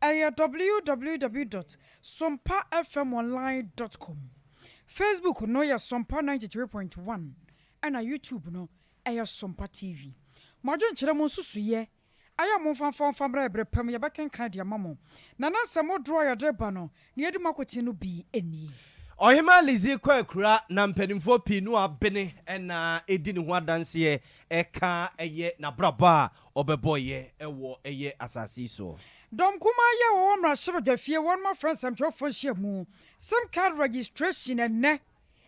www.sompafmonline.com. Facebook no ya Sompa 93.1 and YouTube no Sompa TV. Majo nkyerɛ mo nsusu ye aya mo fanfan bra ebre pam ye bɛken kan dia mamo na nansa mo draw ya dreba no na yedi makoti no bi enie Ohima Lizzie Kwakura na mpanimfo pinu abene na edi ne ho adanse eka eye na braba obeboye ewo eye asasi so. Dom kuma ye wo mra shebadwafie one my friends am twofo hia mu sim card registration enne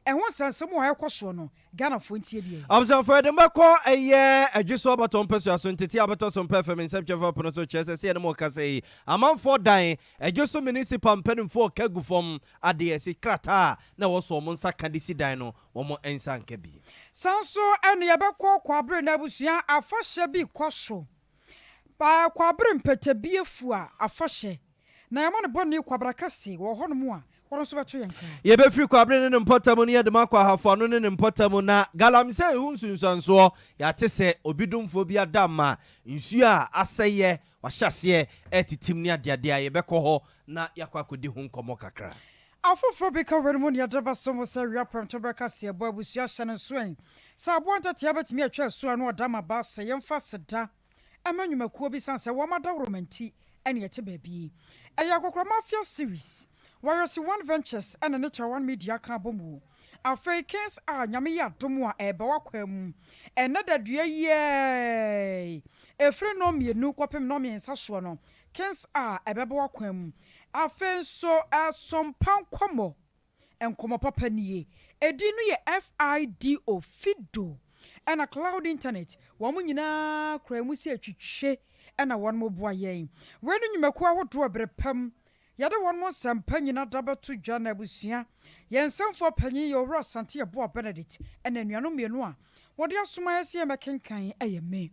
ehun sansem wo ekoso no Ghana fo ntie bia Observe for the mako eye adwiso abaton peso aso ntete abaton so mpa fm nsem twofo pono so chese se ne mo ka sei amanfo dan adwiso municipal mpanimfo kagu fom ade esi krata na wo so mo nsa kadisi dan no wo mo ensa nka bi sanso ene ye bekọ kwabre na abusua afahye bi kwaso ba kwabre mpete biefu a afahye na yamo ne bonni kwabra kase wo hono a wono so beto yanka ye be free kwabre ne mpotamu ne de makwa hafo no ne mpotamu na galamse hunsunsanso ya tese obidumfo bi adama nsu a aseye wahyase etitim ne adeade a ye bekọ ho na yakwa kodi hu nkomo kakra afofo bi ka were mu ne adaba so mo se wi apram to beka se abo abusua hye ne soen sa abo ntete abetimi atwa so no odama ba se yemfa seda amanyumakuo bi sanse wo madawromanti ene yete baabi eya kokora mafia series warisi one ventures and nature one media ka bomu Africans are nyame ya domo a ebe wakwam ene dadua ye efre no mienu kwapem no miensa so no kens are ebebe wakwam afenso asompan kwamo enkomo papa nie edinu ye FIDO fido and a cloud internet wamu nyina kramu si atwitwe and a one mo boa yen when you makwa wodo abrepam yade one mo sampa nyina daba to dwa na abusua yensamfo panyi ye owra sante abo Benedict and anuano mienu a wode asoma yesi mekenkan ayeme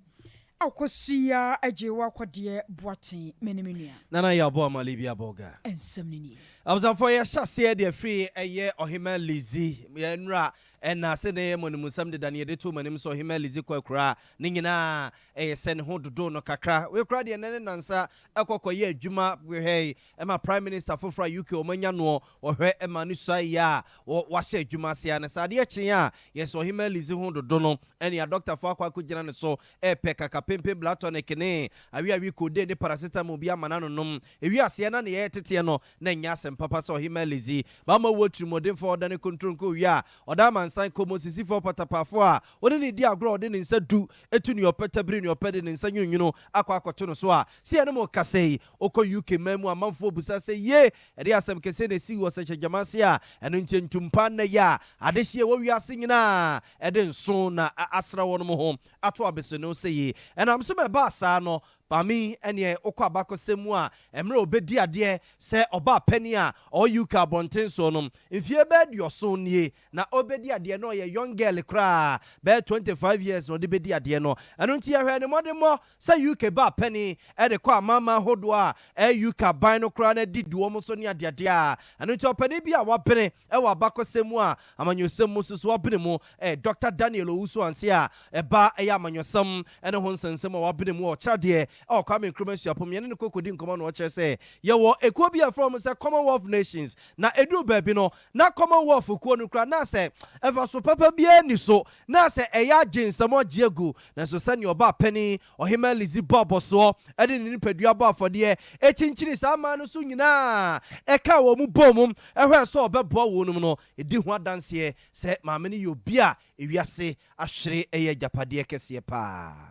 akosia ajewa kwade boaten menemenua nana ya bo amalibi aboga ensamnini abzafo ye hyase de free eye Ohima Lizzie ye nra ena se ne monum sam de dane de to manim so Ohima Lizzie Kwakura ne nyina sen ho dodo no kakra we kura de ne nansa ekokoye adwuma we hey ema prime minister fofra UK omanya no ohwe ema ne so ya wa hye adwuma se ya ne sade akyen a ye so Ohima Lizzie ho dodo no ene ya doctor fo akwa kugina ne so epe kaka pempe blato ne kene awi kode ne paracetamol bi amana no nom ewi ase na ne ye tete no na nya papa so Ohima Lizzie ba ma wotri modern for dan control ko wi a oda mansan komo sisi for patapafo a woni ne di agro ode ne nsa du etu ne opatabri ne opede ne nsa nyunwuno akwa akoto no so a se ene mo kasei oko UK mamu amanfo busa se ye ede asem kese ne si wo se jamase a eno ntentumpa na ya adehie wo wi ase nyina ede nso na asra wono mo ho ato abeso no se ye enam so me ba sa no Pami ene okwa bakosemu a emre obedi ade se oba pani a o UK abonten so no mfie be dioso nie na obedi ade no ye young girl kra be 25 years no de bedi ade no eno nti ahwe ne modemo se UK ba pani e de kwa mama hodo a UK ban no kra na diduo mo so ne ade ade a eno nti opani bi a wapene e wa bakosemu a amanyosem mo so wapene mo Dr. Daniel Owusu anse a ba ya amanyosem ene ho nsensem a wapene mo o chade Kwame Nkrumah siapom yene ne kokodi nkomo no che se ye wo ekuo bia from se Commonwealth nations na edu baabi no na Commonwealth kuo no kra na se eva so papa bia ni so na se eya ginsamo giegu na so sane oba pani Ohima Lizzie bobo so ede ni nipadua ba afode echinchiri sa ma no so nyina eka wo mu bomum ehwe so obeboa wo num no edi ho adanse se maame ne yo bia ewiase ahwere eye japade kese pa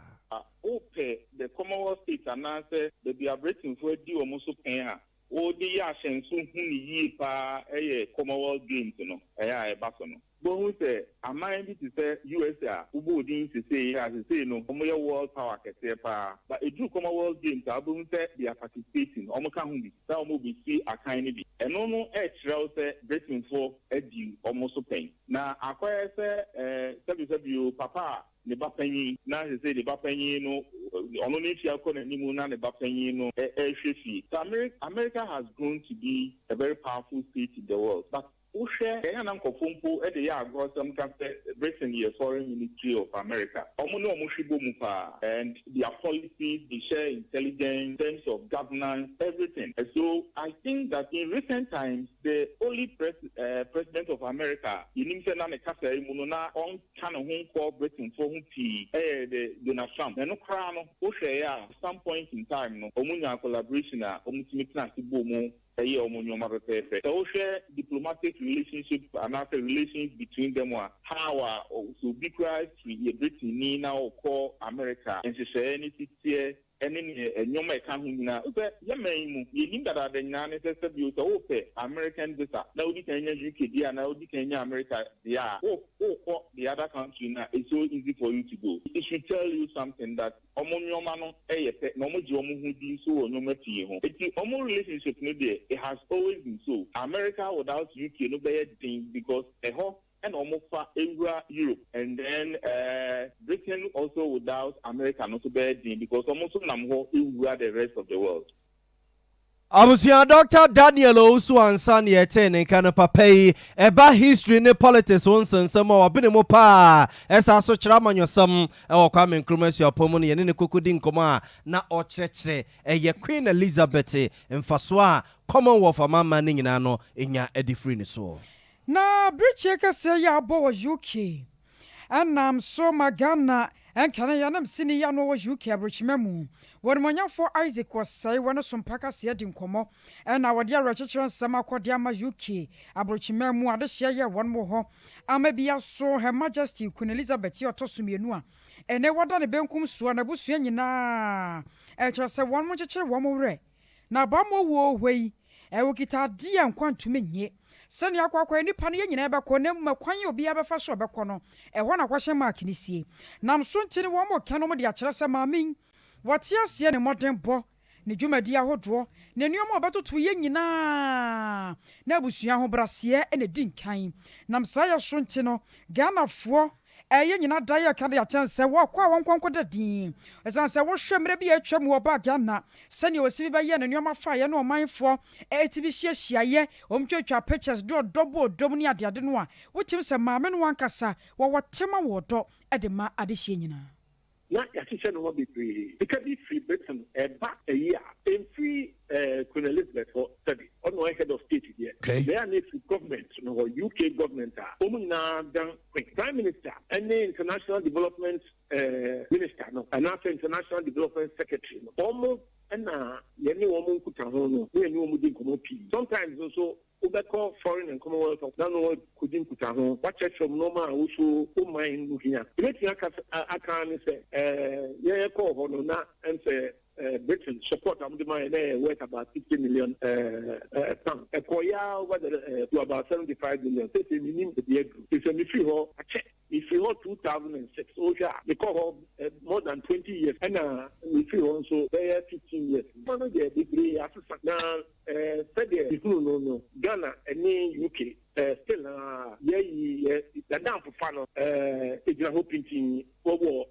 the Commonwealth states announced that they are breaking for the almost paying. All the actions who ye pa Commonwealth Games, you know, a basono. But we say, I mind it to say USA, who didn't say, as I say, no, world power can say, but a true Commonwealth Games, I don't say they are participating, almost can that will be see a kind of and no edge route breaking for a due almost paying. Now, I say, papa. The Bapanyi, now they say the Bapanyi, no, only if you are calling Nimuna, the Bapanyi, no, so America has grown to be a very powerful state in the world. But Ushe yana nkofumpo ede ya agosam kafe Britain ye Foreign Ministry of America. Omuno omushibo mupa and their policies, they share intelligence, terms of governance, everything. And so I think that in recent times, the only president of America, inimse na mekasa imuno na on kind of home call Britain for him the Donald Trump. No krano ushe ya at some point in time no omunya collaboration na omutimikna sibomo. So share diplomatic relationship and after relations between them how so big rise we Britain now call America and she say anything here and then nyoma kan na okay ya maimu yin da da nya ne se bi so ope American visa na odi kan nya UK dia na odi kan nya America dia the other country na it's so easy for you to go. It should tell you something that nyoma no eyete na ji hu di so nyoma tie ho eti relationship no there it has always been so. America without UK no be thing because and almost Europe, and then Britain also without America not so bad because almost the rest of the world. Abusia Dr. Daniel Osu ansan ye ten kan papa yi eba history ne politics won sensem o bene mo pa esa so kira manyosam e wo kwa menkromasi opomu ne ne kokodi nkoma na o kyerɛkyerɛ ye Queen Elizabeth mfaso a Commonwealth amama ne nyina no enya edifree ne so. Na briche kase ya abo wa UK anam so magana enkana yanam sini ya no wa UK abrochimemu wonmonyafo Isaac wasai wona Sompa kase di nkomo na wode arachecheren nsam akode ama UK abrochimemu adehye ye wonmo ho ama bia so Her Majesty Queen Elizabeth otosumienu a ene wada ne benkum so na busua nyina kyerese wonmo chechere wonmo wre na ba mo wo hwei wokita dia nkwantume nye sani akwakwa nipa ne nyina ebekọ na makwan obi abefa so obekọ no ehọ na kwahye mark ni sie nam so ntini wo mo kano mo de akyere se maamin wate ase ne modern bo ne dwumadi ahodo ne nuoma obetoto ye nyina na abusua ho brase ene dinkan nam saya so ntino Ghanafo eye nyina daya ka de achanse wo kwa wonkonko da din esanse wo hwemre bi atwam wo ba Ghana sani osibi ba ye ne nuoma fa ye no omanfo etibi hyiahia ye omtwatwa pictures do dobo dom ni ade no a wotim se maame no wankasa wo wotema wo do ede ma ade hye nyina na yɛahyehyɛ no hɔ bebree sika bi firi Britain ɛba ayi a ɛmfiri Queen Elizabeth for study ɔno head of state there. There are government no UK government ɔmo nyinaa dan prime minister and the international development minister no and also international development secretary no ɔmo ɛna yɛne wɔn nkuta ho no ne yɛne wɔn di nkɔmɔ pii sometimes also Ubeko Foreign and Commonwealth of Nano Kudin Kutaho, what church from Noma also mind looking at. I can say, yeah, call Honona and say, Britain support the money worth about 50 million pounds. A Koya over to about 75 million. It's a minimum it's a missile a check. If you hold 2006, they call more than 20 years, and we feel also there 15 years. One of the degree now, said no, Ghana and UK still, the down for fun, it's hoping to war.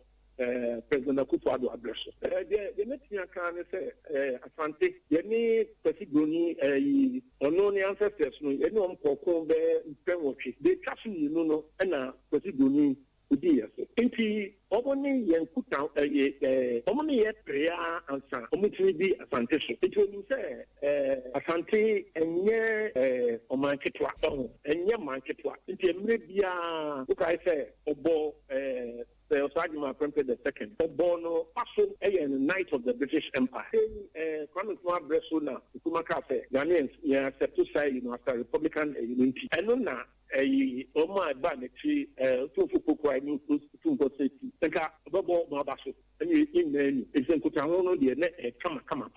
President Akufo-Addo address. The next thing I can say, Asante, any particularly unknown ancestors, anyone for Combe, Penwatch, they catch you know, and particularly with years. Inti, Omoni Yankuta, Omoni prayer answer, Omiti Asante. It will say, Asante, and yeah, on my ketwa, and yeah, my ketwa. Inti, maybe, look, I say, Obo, Osagima Prempeh II, Obono, Paso, and Knight of the British Empire. Kwame Nkrumah Bresona, Nkrumah say, Ghanaians, yeah, set to say, after Republican unity. And on now, Oma Baneti, Tufukukwa, New Tumbo City, Taka, Bobo Mabaso, and you in the Executive, the come.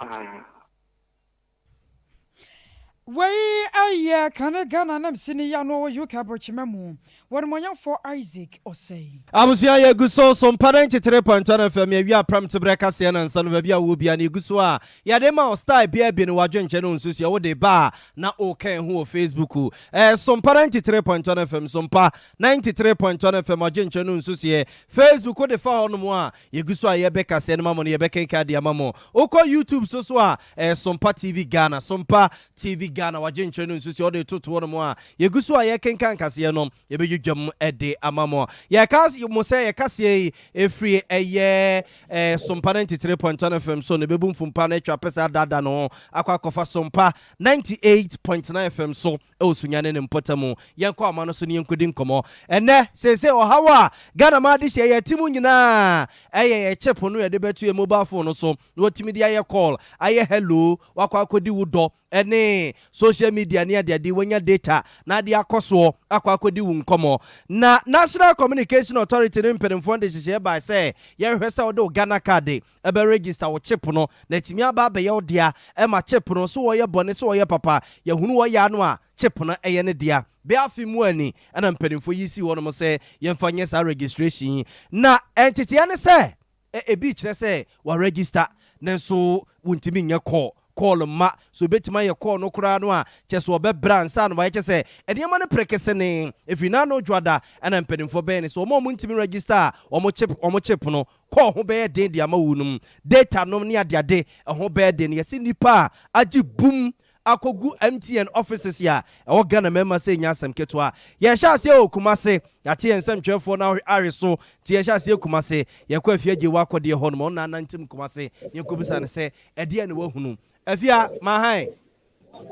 Way aye kana Ghana nam sini ya no UK abrochimemu wonmonyafo Isaac osei Abusia ye guso Sompa 93.1 FM ye wi apram tebreka se na nsa no ba bia wo bia na guso a ya de ma style bia bi no wadwenche no nsusu ye wo de ba na o kan ho Facebook Sompa 93.1 FM Sompa 93.1 FM wadwenche no nsusu ye Facebook wo de fa ho no mo a ye guso a ye beka se no mamo no ye beka ka de amamo okọ YouTube so a Sompa TV Ghana Sompa TV Ghana waje nkyerɛ no nso si ɔde toto no mo a yegu so a yɛkenkan kaseɛ no yɛbɛdwudwam ɛde ama mo yɛka mo sɛ yɛkaseɛ yi ɛfiri ɛyɛ Sompa 93.1 FM so ne bɛbu mfumpa no atwa pɛsɛ adada no akɔ akɔfa Sompa 98.9 FM so ɛwɔ sunyane ne mpɔta mu yɛnkɔ ama no so ne yɛnkɔdi nkɔmmɔ ɛnɛ sɛsɛ ɔhaw a Ghana ma de hyɛ yɛti mu nyinaa ɛyɛ yɛkyɛ po no yɛde bɛto yɛ mobile phone no so na wɔtumi de ayɛ call ayɛ hello wakɔ akɔdi wo dɔ ɛne social media ne adeade wanya data na ade akɔsoɔ akɔ akɔdi wo nkɔmmɔ na National Communication Authority ne mpɛrimfoɔ de hyehyɛ ba sɛ yɛhwɛ sɛ wode wo Ghana card ɛbɛ register wo chip no na timi aba abɛyɛ wo dea ɛma chip no so wɔyɛ bɔne so wɔyɛ papa yɛhunu wɔyɛ ano a chip no ɛyɛ ne dea beafi mu ani ɛna mpɛrimfoɔ yi si wɔ no mo sɛ yɛmfa nyɛ saa registration na ɛnteteɛ ne sɛ ebi kyerɛ sɛ wa register nanso wontimi nyɛ call ma so betima ye call no kura no a kyɛ so ɔbɛbra nsa no wɔyɛ kyɛ sɛ ɛdeɛma no prekese ne ɛfiri na no dwada ɛna mpɛdimfo bɛɛ ne so ɔmo ntimi register ɔmo chip no call ho bɛyɛ den de ama wunum data no ne adeade ɛho bɛyɛ den yɛsi nipa a agye boom akogu MTN offices ya ɛwɔ Ghana mema sɛ nya asɛm ketewa yɛhyɛ ase okumase yate ensɛm twɛfo na are so tie yɛhyɛ ase okumase yɛkɔ afie gye wakɔde hɔ no na nantim kumase yɛkɔbisa ne sɛ ɛdeɛ ne wahunu afia mahai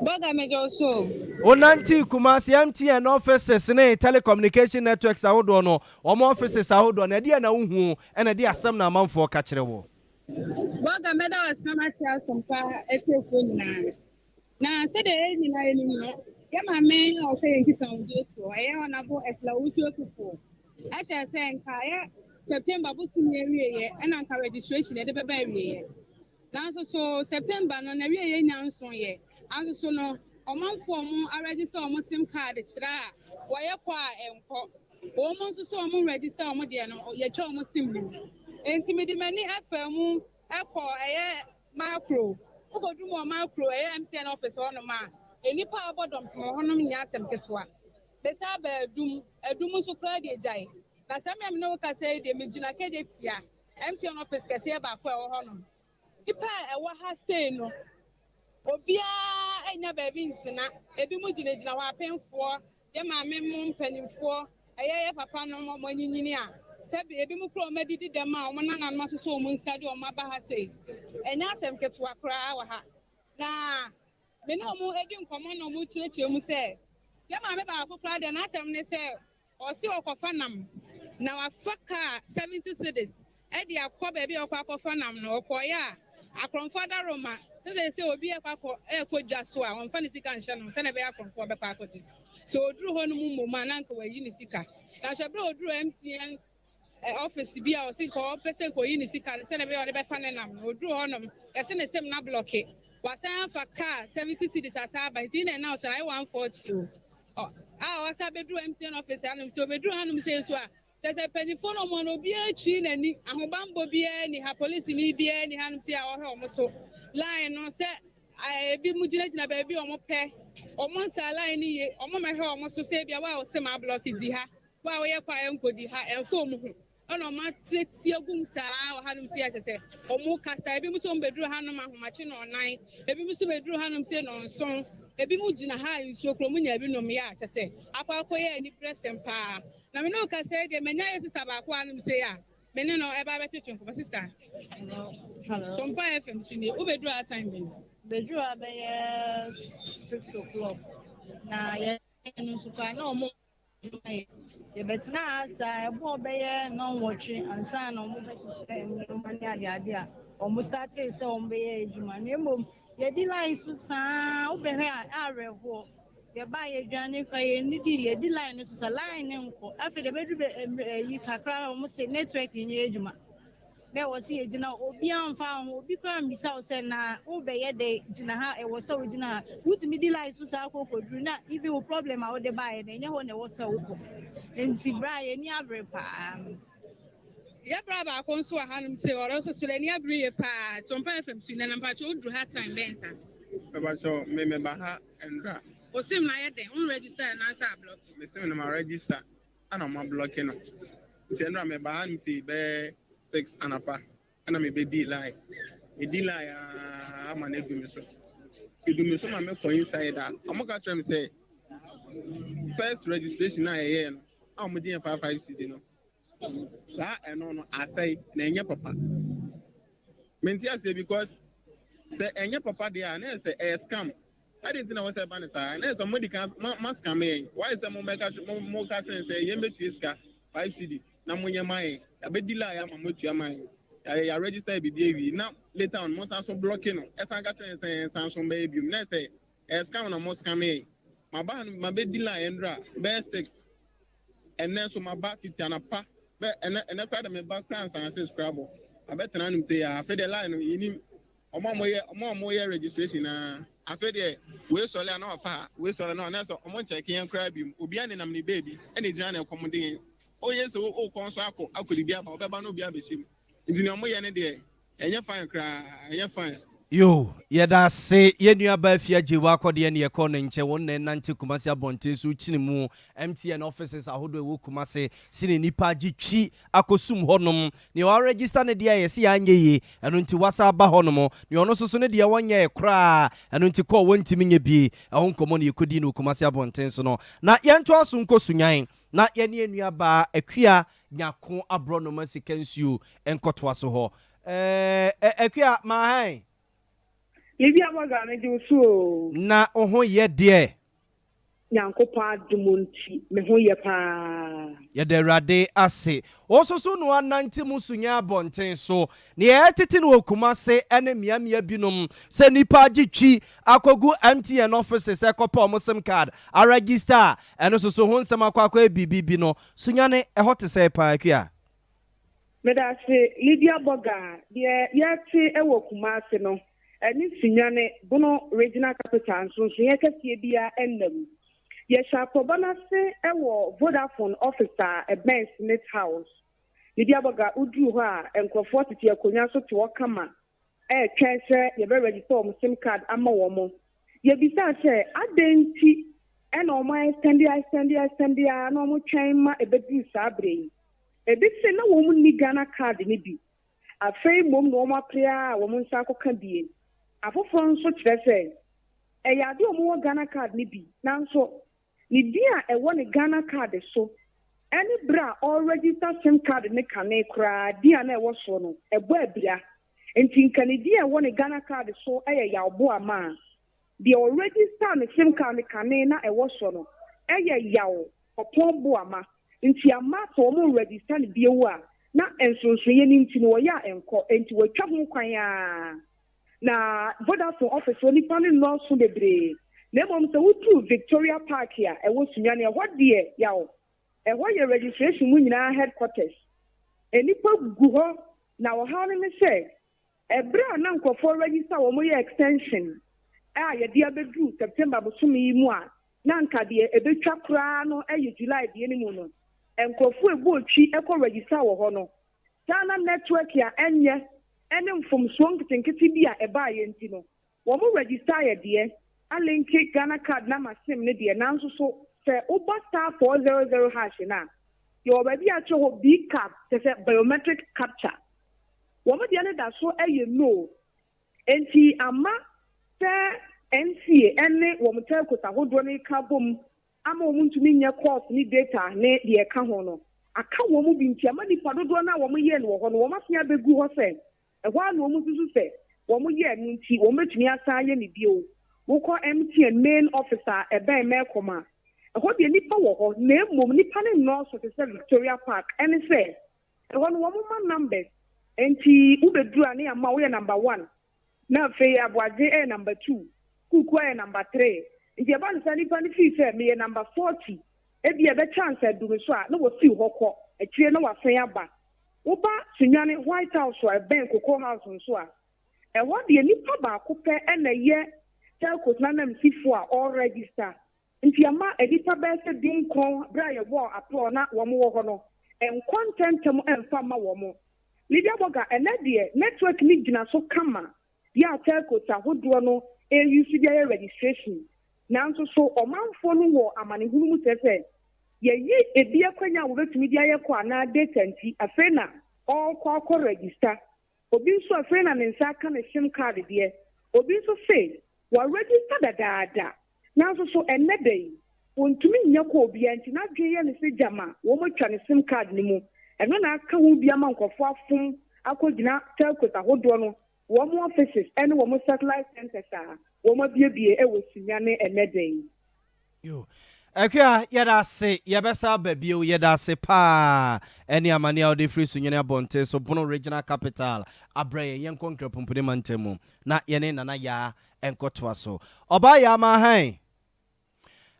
Boga mejo so onanti kumase MTN offices ne telecommunication networks ahodo no ɔmo offices ahodo na ɛdeɛ na wohu ɛna ɛde asɛm na amanfo ka kyerɛ wo Boga meda wasna matia Sompa etefo nyina na said the na enu ya ma me o say nkita unje so aye onabo esla wusu okufo a sha say nka ya September busum ye wiye e na nka registration e de beba wiye na so September no na wiye nyanso ye anso so no omanfo mu a register omo sim card kira a wo ye kwa enko o mo nso so omo register omo de no ye che omo sim ni enti me di mani afa mu ekọ eye macro Ugodu mo macro MTN office on ma enipa abodom to honom nya asem ketwa besa ba edum so kra de jai na sam yam no ka say de megina kede tia MTN office kese ba kwa honom ipa ewa ha say no obia enya ba bi ntina ebi mu gina ho apemfo de ma mem mpanimfo ye papa no mo nyini a sebi ebi mu kro medidi dem a omo nana no so omo nsade omo ba ha sei enya asem ketwa kra wa ha na me no mu edi nkomo no mu chirechi mu se ya ma me ba akokra de na asem ne se o si okofa nam na wa faka 70 cedis e di akọ be okofa nam no okoya akromfo da roma se obi ekogya so a onfa ne sika nhye no se na be akromfo be kwa akoti so oduru ho no mu moma na nka wa yi ne sika na hwe be oduru MTN office bi a o si ko pese ko yi ni sika se na be o de be fa ne nam oduru honom yese ne sem na block wasan fa car 70 cedis asaba tin na now try 140 o wasa be duru MTN office anum so be duru hanum se so a se penifo no mo no bi achi nani ahobambo bi ni ha police ni bi ni hanum se a o he o mo so line no se ebi mu gina ba bi o mo pe o mo nsa line ni ye o mo ma he o mo so se bia wa o se ma block di ha wa wo ye kwa enkodi ha enfo mu hu ono ma tie gum saa wa hanum se asese o mu kasa ebi mu so mbeduru hanum ahomache no nan ebi mu so beduru hanum se no nson ebi mu gina ha nsuo kro mu nya bi nom ya asese akwakoye ni present pa na me no kasa de menya ye sister ba kwa hanum se ya me ne no e ba betetwe ko sister hello Sompa FM sini u beduru at time bin beduru abeye 6 o'clock na ye no so kwa na o mo ye betina asa ebo beye no watching and sign on mo be mani ade a o mo start say o mo be ejuma no emom ye di line so saa o be hwe a reho ye ba ye dwane kwa ye ni di ye di line so sa line nko afi de bedu yi kakra o mo say network nye ejuma na wo si ejina obi amfa ho obi kwa mbisa o say na o be ye de jina ha e wo sa o jina ha wutimi di line so sa akokoduru na ibi wo problem a wo de ba ye na enye ho na wo sa wo ko enti bra ye ni abre pa ya bra ba ko nso a hanum se oro so so ni abre ye pa Sompa FM su na nampa cho odru ha time bensa e ba cho me ba ha endra o sim na ye de un register na sa block me sim na ma register ana ma block no ti endra me ba hanum se be 6 anapa ana me be di line e di line ama na edu me so edumi so ma me ko inside that amoka try me say first registration na ye no am dey 55 cedi no sa eno no asai na enye papa menti ase because say enye papa dey na say a scam I didn't know what's happening say na somebody can must come in why is some make mo ka try say ye metu iska 5 cedi na mo nyama abedila ya mamotu ama ya register bi now later on most also blocking no esa ga try say Samsung baby na say scam na must come in my bedila endra be 6 and then so my back fit anapa be and crowd me background and say scrabble I bet na him say ya fe the line you omo ye registration na afa de we so le na ofa we so le na so omo check yan crab bi obi an nam ni baby and edina na komodin o yes o kon so akodi bia ba obeba no bia besim ndini omo ye ne de enye fine kra enye fine yo yɛda se yɛnua ba afia gye wa akɔdeɛ ne yɛkɔ no nkyɛ wɔn na nante kumase abɔnten so kyini mu MTN offices ahodo ɛwɔ kumase sine nipa gye twi akosum hɔnom ne wa register ne deɛ yɛse yɛanyɛ yi ɛno nti wasa ba hɔnom ne ɔno soso ne deɛ wɔnyɛ koraa ɛno nti kɔ wɔntimi nyɛ bi ɛho nkɔmmɔ ne yɛkɔdi no kumase abɔnten so no na yɛnto aso nkɔ sunyan na yɛne yɛnua ba akua nyako abrɔ no ma sika nsuo ɛnkɔtoa so hɔ akua mahan Libya waga na di so na oho ye de Nyankopa dumunti me ho ye pa ye de rade ase ososo no ananti musunya abonten so ne etiti no okumase ene miamia binom se nipa gitwi akogu MTN offices ekopa omsem card a register eno soso ho nsem akwa bibibi no sunya ne ehote se pa akua meda se Libya boga de yati ewo kumase no eni sinyane bono regional capital so ye kase bia enam ye shapoba na se ewo Vodafone officer e Ben Smith House Libya boga udu ho a enkofo tete akonya so te wakama twese ye be register om sim card ama wo mo ye bisa se adenti ena o mai standia na o mo twen ma ebedu sabre ebi se na wo mo ni Ghana card ni bi afei mom no mo apria wo mo nsa akoka bie afoforo nso kyerɛ sɛ ɛyade omo Ghana card ni bi nanso ni dia ɛwɔ ne Ghana card so any bra all register sim card ne kane kra dia na ɛwɔ so no ɛbɔ abia enti nkane dia ɛwɔ ne Ghana card so ɛyɛ yawbo ama the register ne sim card ne kane na ɛwɔ so no ɛyɛ yaw ɔpɔn bo ama enti ama to omo register ne biewu a na ensonsoye ni enti no wɔyɛ enko enti wɔtwa ho kwan a na Vodafone office oni pani no so bebre na mom se wutu Victoria Park here e wo sunya ne ho de yawo e ho ye registration mu nyina headquarters enipa gu ho na wo ha ne me se e bra na nkofo register wo mo ye extension ye dia bedu September bosumi yi mu a na nka de e betwa kra no July de ni mu no nkofo ebo otwi e ko register wo ho no Ghana network ya enye enem from swong tinkiti bia eba ye nti no wo mo register ye de a link Ghana card na masim ne de na nso so se uba star 400 hash na yo obabi a cho ho B card se biometric capture wo mo de ne da so no enti ama se NCA ene wo mo tel kota hodo ne ka bom ama wo ntumi nya course ni data ne de ka ho no aka wo mo bi nti ama ni padodo na wo mo ye no ho no wo masia begu ho se ehwa no mu susu se wo mo ye no nti wo metumi asanye ne bio wo ko MTN main officer e ben me koma ehwa de nipa wo ho na emom nipa ne no so te se Victoria Park ene se ehwa no wo mo ma numbers enti wo beduru ane ama wo ye number 1 na fe aboaje e number 2 kuku e number 3 nti e ba nsa nipa ne fi se me ye number 40 e bi e be chance aduru so a na wo fi ho kɔ etire na wa fen aba Uba sinyane White House or Ben Cocoa House and so on. And what the nipa ba coupe and a year telcos nanam sifua all register. If your ma a nipa best being called Brian War upon not one more and content and farmer woman. Lydia Boga and Nadia network need so come. Ya telcos are who do no a UCDA registration. Now so or man for no war a man who said. Ye e bia kwanya wo betumi dia ye kwa na data nti afena all kwa register obi nso afena ne nsa ka ne sim card de obi nso say wa register dadaada nanso so enne day wontumi nya ko obi anti na dwe ne se jama wo mo twa ne sim card ni mu eno na aka ho bia ma nkofo afom akogina telcos ahodo no wo mo offices ene wo mo satellite centers a wo mo biebie e wo sinya ne enne day yo Ekia yada se yabesa babio yada se pa any amani out the free sunyane abonte so bono regional capital abreye yen konkre pumpune mantemu na yene nana ya enkotoa so oba ya ma han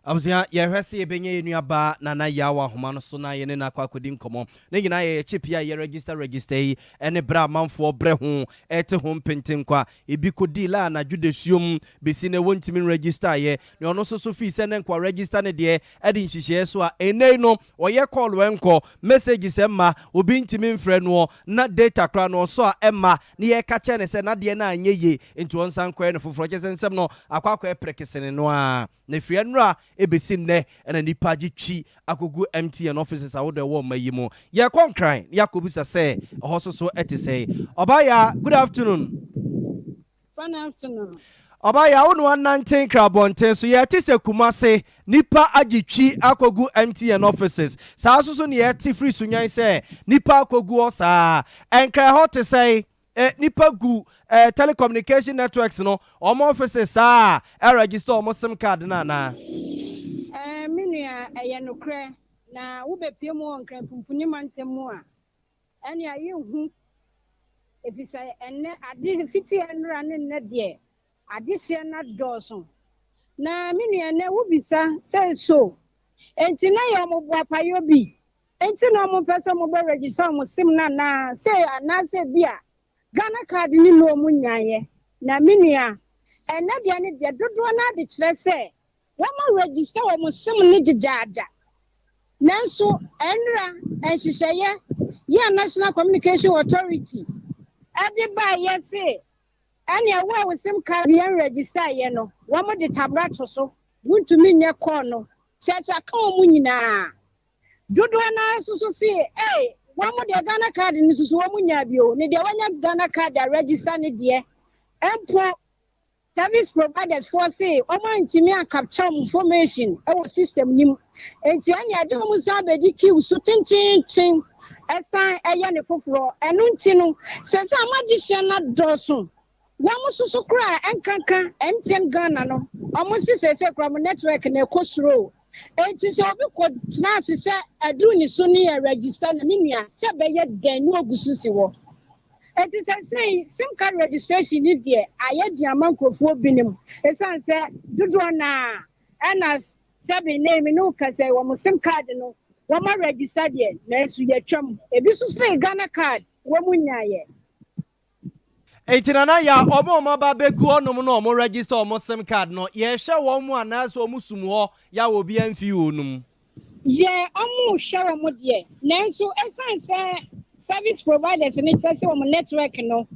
Abuzia ye hwese ye benye enuaba nana ya wa homa no so na ye ne na kwakodi nkomo ne nyina ye chip ya ye register yi ene bra manfo bre ho ete ho mpentenkwa ebi kodi la na judesuom besi ne wontimi register ye ne ono so fi se ne nkwa register ne de ede nhihye so a enei no oye call wenko message se ma obi ntimi mfre no na data kra no so a emma ne ye ka che ne se na de na anye ye nti wonsan kwa ne foforo che sensem no akwakwa eprekesene no a ne fie nra ebesi ne ena nipa gitwi akogu MTN offices awo de wo mayimo ye konkran yakobisa say hososo etise obaya good afternoon Fun afternoon obaya wonu 19 krabonte so ye tise kumase nipa agitwi akogu MTN offices sa so ne ye ti free sunyan say nipa akogu osa enkra hot say nipa gu telecommunication networks no omo offices sa register omo sim card na minua eyenokre na wo bepie mu onkra pumpuni mantemu a ene aye hu efisa enne ade fiti enra ne ne de ade hye na doso na minua ne wo bisa say so enti na yo mo bua payo bi enti no mo pese mo be register mo sim na say anase bia Ghana card ni no mu nyaye na minua enne de ne de dodo na de kire say Wama register wa musum ni didaada. Nanso enra enhihye ye National Communication Authority. Ade ba ye say anya wa sim card ye register ye no. Wama de tabrato so. Wuntumi nye call no. Sesa ka omu nyina. Dodo na susu say wama de Ghana card ni susu omu nya bio. Ne de wanya Ghana card register ni de. Empo service providers for say omo ntimi capture information our system nim enti anya ade omo sabe di queue so tintin esan eya ne foforo enu nti no se amadi na doso wamu susu kra enkanka MTN Ghana no omo se kra mo network na ekosuro enti se obi ko na se adu ni so ni register na minua se be ye den no ogusu si wo. It is saying SIM card registration in there. I had the amount of 4 billion. It's answer do na and as 7 name no cause I want SIM card no. One more registered yet. Let's your chum. If you say Ghana card, woman ye. Etinana ya omo maba beku onum no omo register omo SIM card no ye hwe wo mu anaso omo sum ho ya wo bi amfi onum. Ye omo hwe wo de. Nanso esanse service providers in it say on network no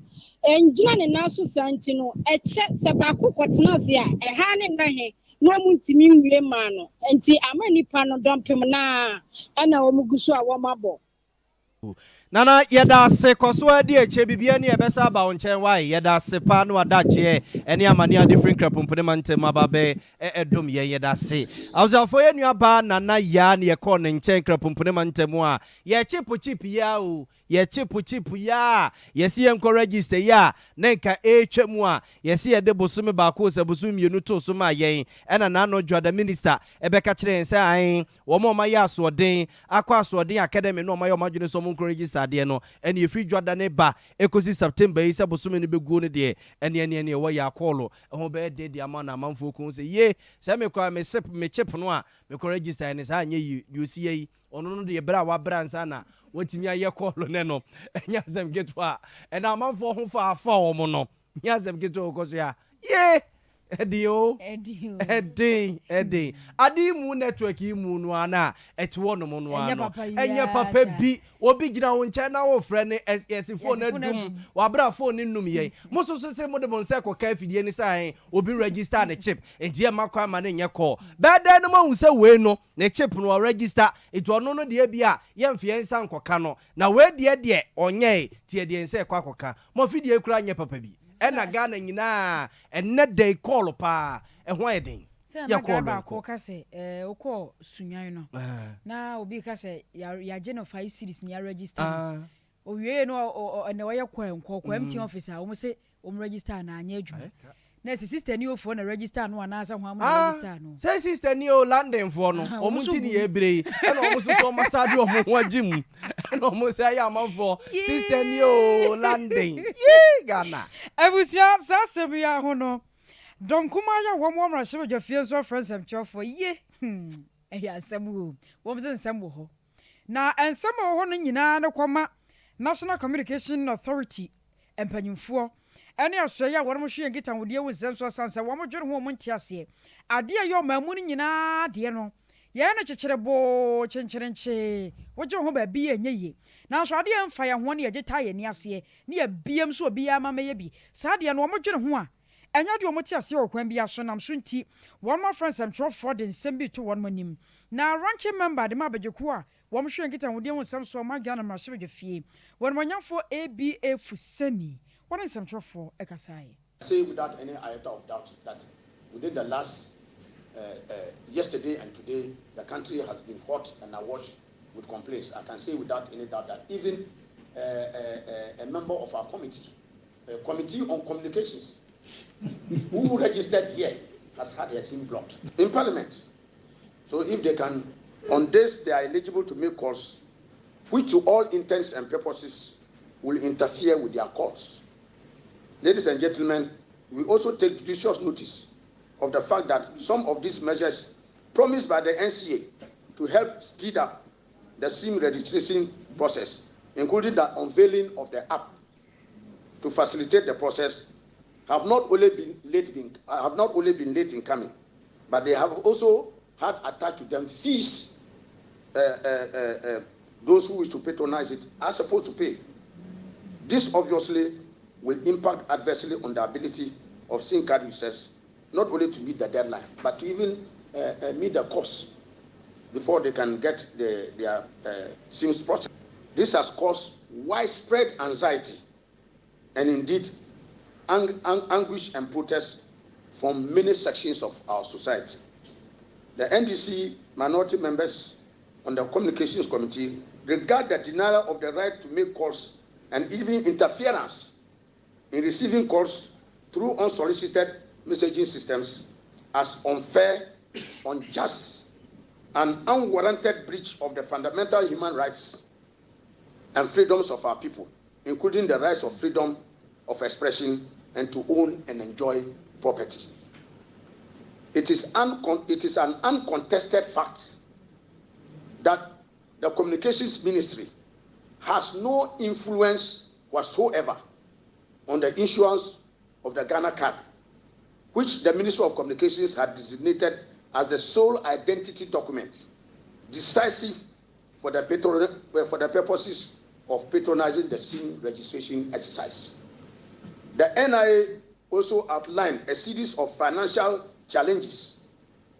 enjina ne naso santi no eche se ba kokotena se a ha ne na he no muntimi nwie ma no enti amani pa no dompem na na omugusu a wo mabo Nana yeda se koso adi eche bibia ne ebesa ba wonchen wai yeda se pa no adache ene amani a different krapumpene mantem ababe edom ye yeda se awzafo ye nuaba nana ya ne ye ko ne nchen krapumpene mantemu a ye chip ya o ye chip ya ye si enko register ya nenka etwemu a ye si ye de bosume ba ko se bosume mienu to so ma yen ena na no dwada minister ebeka kire nse an wo mo ma ya asoden akwa asoden academy no ma yo madwene so mo register de no ene ye free dwada ne ba ekosi September yi se bosume ne begu ne de ene wo ya call ho be de ama na amanfo ko se ye se me kwa me sip me chip no a me ko register ne sa anye you see yi ono no de bra wa bra nsa na watimi aye call ne no enya zem geto a ena amanfo ho fa wo mo no nya zem geto ko so ya ye Edio. Adi mu network imu no ana etwo no mo no ano. Enye papa bi obi gina wo nche na wo frɛ ne SS phone adum. Wa bra phone num ye. Mo so se mo de mo nse ko ka fidie ni sai obi register ne chip. Enti e makwa ma ne nye call. Beda no ma hu se we no ne chip no register. Eto no no de bia ye mfie nsa nkoka no. Na we de onye tie de nse kwa koka. Mo fidie kura nye papa bi. ɛna Ghana nyinaa ɛnɛ day call pa ɛho ayɛden ya call ba ko ka se okọ sunwan no na obi ka se ya je no 5 series ni ya register owie no na wo ye kwa MT officer o mo se o mo register na anya adwuma na sister ni ofo na register no ana asa ho am register no say sister ni o London fo no o mo ti ni ebre na o mo so massage o mo ho agim na o mo say ya amanfo sister ni o London Ghana abusia sa semi ya ho no don kuma ya wo mo mra hye dwafie so friends am chofo ye ya nsɛm wo mo nsɛm wo ho na nsɛm wo ho no nyinaa ne kɔma National Communication Authority empanyimfoɔ ɛne asoɛ ya wɔn mo hwe ngita wodie wo nsɛm so sansa wo mo dwere ho mo ntiaseɛ ade a yɛ mamu no nyinaa de no yɛ na kyekyere bo kyenkyerenche wo gye ho ba bi yɛ nyeye na so ade ɛmfa yɛ ho ne yɛ gita yɛ ni aseɛ ne yɛ biem so obi ya mama yɛ bi saa de no wo mo dwere ho a enya de wo mo tiaseɛ wɔ kwan bi aso nam so nti wɔn mo friends am twofo de nsɛm bi to wɔn manim na ranking member de ma bagyeku a wɔn mo hwe ngita wodie wo nsɛm so ma Ghana ma hye dwafie wɔn mo nyafo ABA Fuseni what is some trouble for Ekasai? Say without any iota of doubt that within the last yesterday and today, the country has been hot and awash with complaints. I can say without any doubt that even a member of our committee on communications, who registered here, has had her SIM blocked in Parliament. So if they can, on this, they are eligible to make calls, which to all intents and purposes will interfere with their calls. Ladies and gentlemen, we also take judicious notice of the fact that some of these measures promised by the NCA to help speed up the SIM registration process, including the unveiling of the app to facilitate the process, have not only been late in coming, but they have also had attached to them fees those who wish to patronize it are supposed to pay. This obviously will impact adversely on the ability of SIM card users not only to meet the deadline, but to even meet the cost before they can get their SIMs processed. This has caused widespread anxiety and indeed anguish and protest from many sections of our society. The NDC minority members on the Communications Committee regard the denial of the right to make calls and even interference in receiving calls through unsolicited messaging systems as unfair, unjust, and unwarranted breach of the fundamental human rights and freedoms of our people, including the rights of freedom of expression and to own and enjoy property. It is an uncontested fact that the Communications Ministry has no influence whatsoever on the issuance of the Ghana card, which the Ministry of Communications had designated as the sole identity document, decisive for the purposes of patronizing the SIM registration exercise. The NIA also outlined a series of financial challenges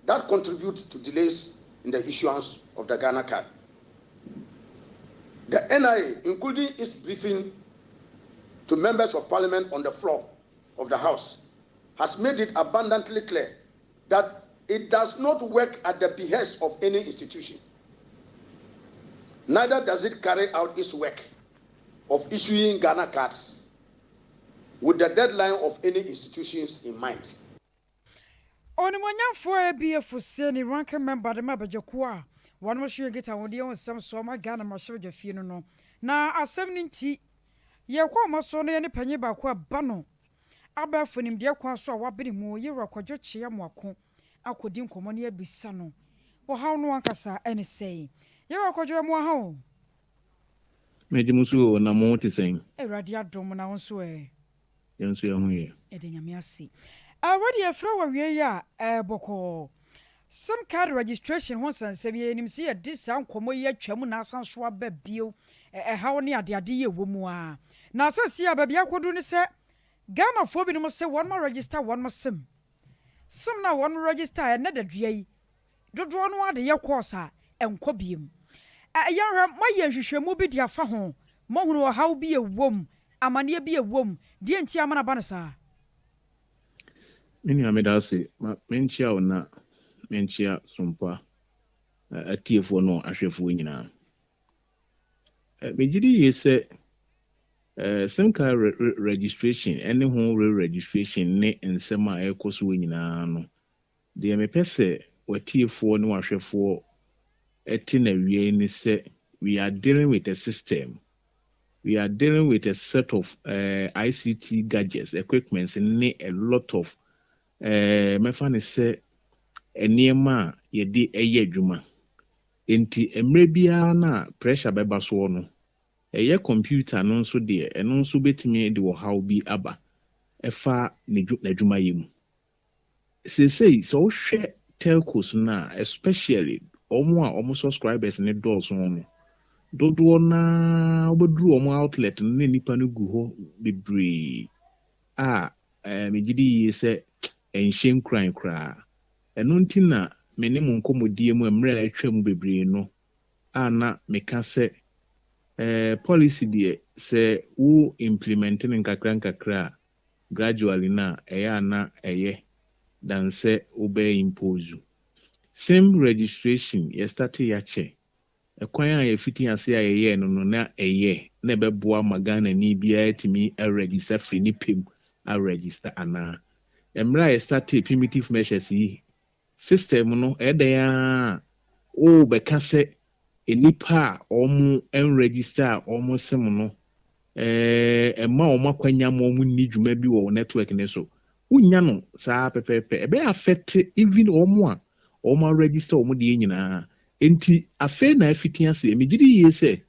that contribute to delays in the issuance of the Ghana card. The NIA, including its briefing to members of Parliament on the floor of the House, has made it abundantly clear that it does not work at the behest of any institution. Neither does it carry out its work of issuing Ghana cards with the deadline of any institutions in mind. Onimonyafo ABA Fuseni ranking member de mabajekua one mo shwe geta wodi on sam so ma Ghana ma hye dwafie no na asem ni nti ye kwa mo so no ye ne panyi ba ko ba no aba fonim de kwa so a wabere mu ye rakwadwo kye mo ako akodi nkomo ne abisa no wo haw no ankasa ene sei ye rakwadwo mo ha o meji musu na mo te sen Awurade adom na wonso yenso ye hu ye ede nyame ase awadi afra wa wie ya boko some card registration ho sanse bi enim se ye disa nkomo ye atwam na asanso aba bio haw ne ade ye wo mu a na asasi aba bia kodu ne se Ghana fo bi no se one more register one more sim na one register na da dua yi dodo no ade ye course a enko biem ya hwa maye hwehwemu bi dia fa ho mo hunu haw bi ewom amane bi ewom die nti amana ba no saa Many amedase, menchia or na menchia Sompa, a tear for no ashrefu nyina. Megidi ye say some kind registration, any home registration ne nsema e koso nyina no. De me pese watie for no ashrefu eti na wie ni say we are dealing with a system. We are dealing with a set of ICT gadgets, equipments, and a lot of mefane say nneɛma a yɛde ɛyɛ adwuma. Enti mmerɛ biara na pressure bɛba so no. Ɛyɛ computer no nso deɛ ɛno nso betumi de ɔhaw bi aba. Ɛfa n'adwuma yɛ mu. Sesei sɛ wohwɛ telcos na especially ɔmo subscribers ne dɔɔso no. Dodoɔ na wobɛduru ɔmo outlet no ne nipa no gu hɔ bebree a megye yie sɛ ɛnhyɛ nkran koraa. Ɛno nti na me ne mo nkɔmmɔdie mu mmerɛ a atwa mu bebree no a na meka sɛ policy deɛ sɛ wo implement ne nkakra gradually na ɛyɛ ana ɛyɛ than sɛ wobɛyɛ impose. Same registration yɛstarte yɛakyɛ ɛkwan a yɛfiti ase a yɛyɛ no na ɛyɛ na ɛbɛboa ma Ghana ni biara tumi register free ne pem a register ana. Mmerɛ a yɛstarte primitive measures yi system no ɛdan o bɛka sɛ enipa a ɔmo register a ɔmo sem no ɛma ɔmo akwanya ma ɔmo ni dwuma bi wɔ network ne so unya no saa pɛpɛpɛ ɛbɛ affect even ɔmo a ɔmo register ɔmo de nyinaa enti afɛ na afiti ase megidi yie sɛ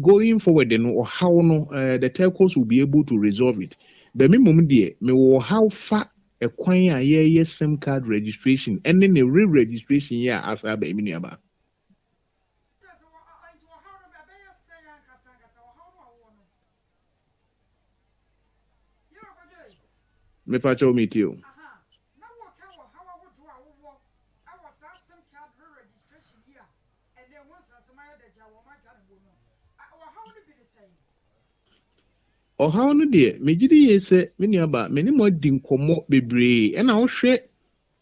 going forward no ɔhaw no the telcos will be able to resolve it but me mum deɛ me wɔ how fa ɛkwan a yɛyɛ SIM card registration ɛne ne re-registration yɛ a asa ba emi nuaba. Me pa cho meet you. How no dear, me gidi ye say me nuaba me ne mo di nkɔmmɔ bebree ɛna wohwɛ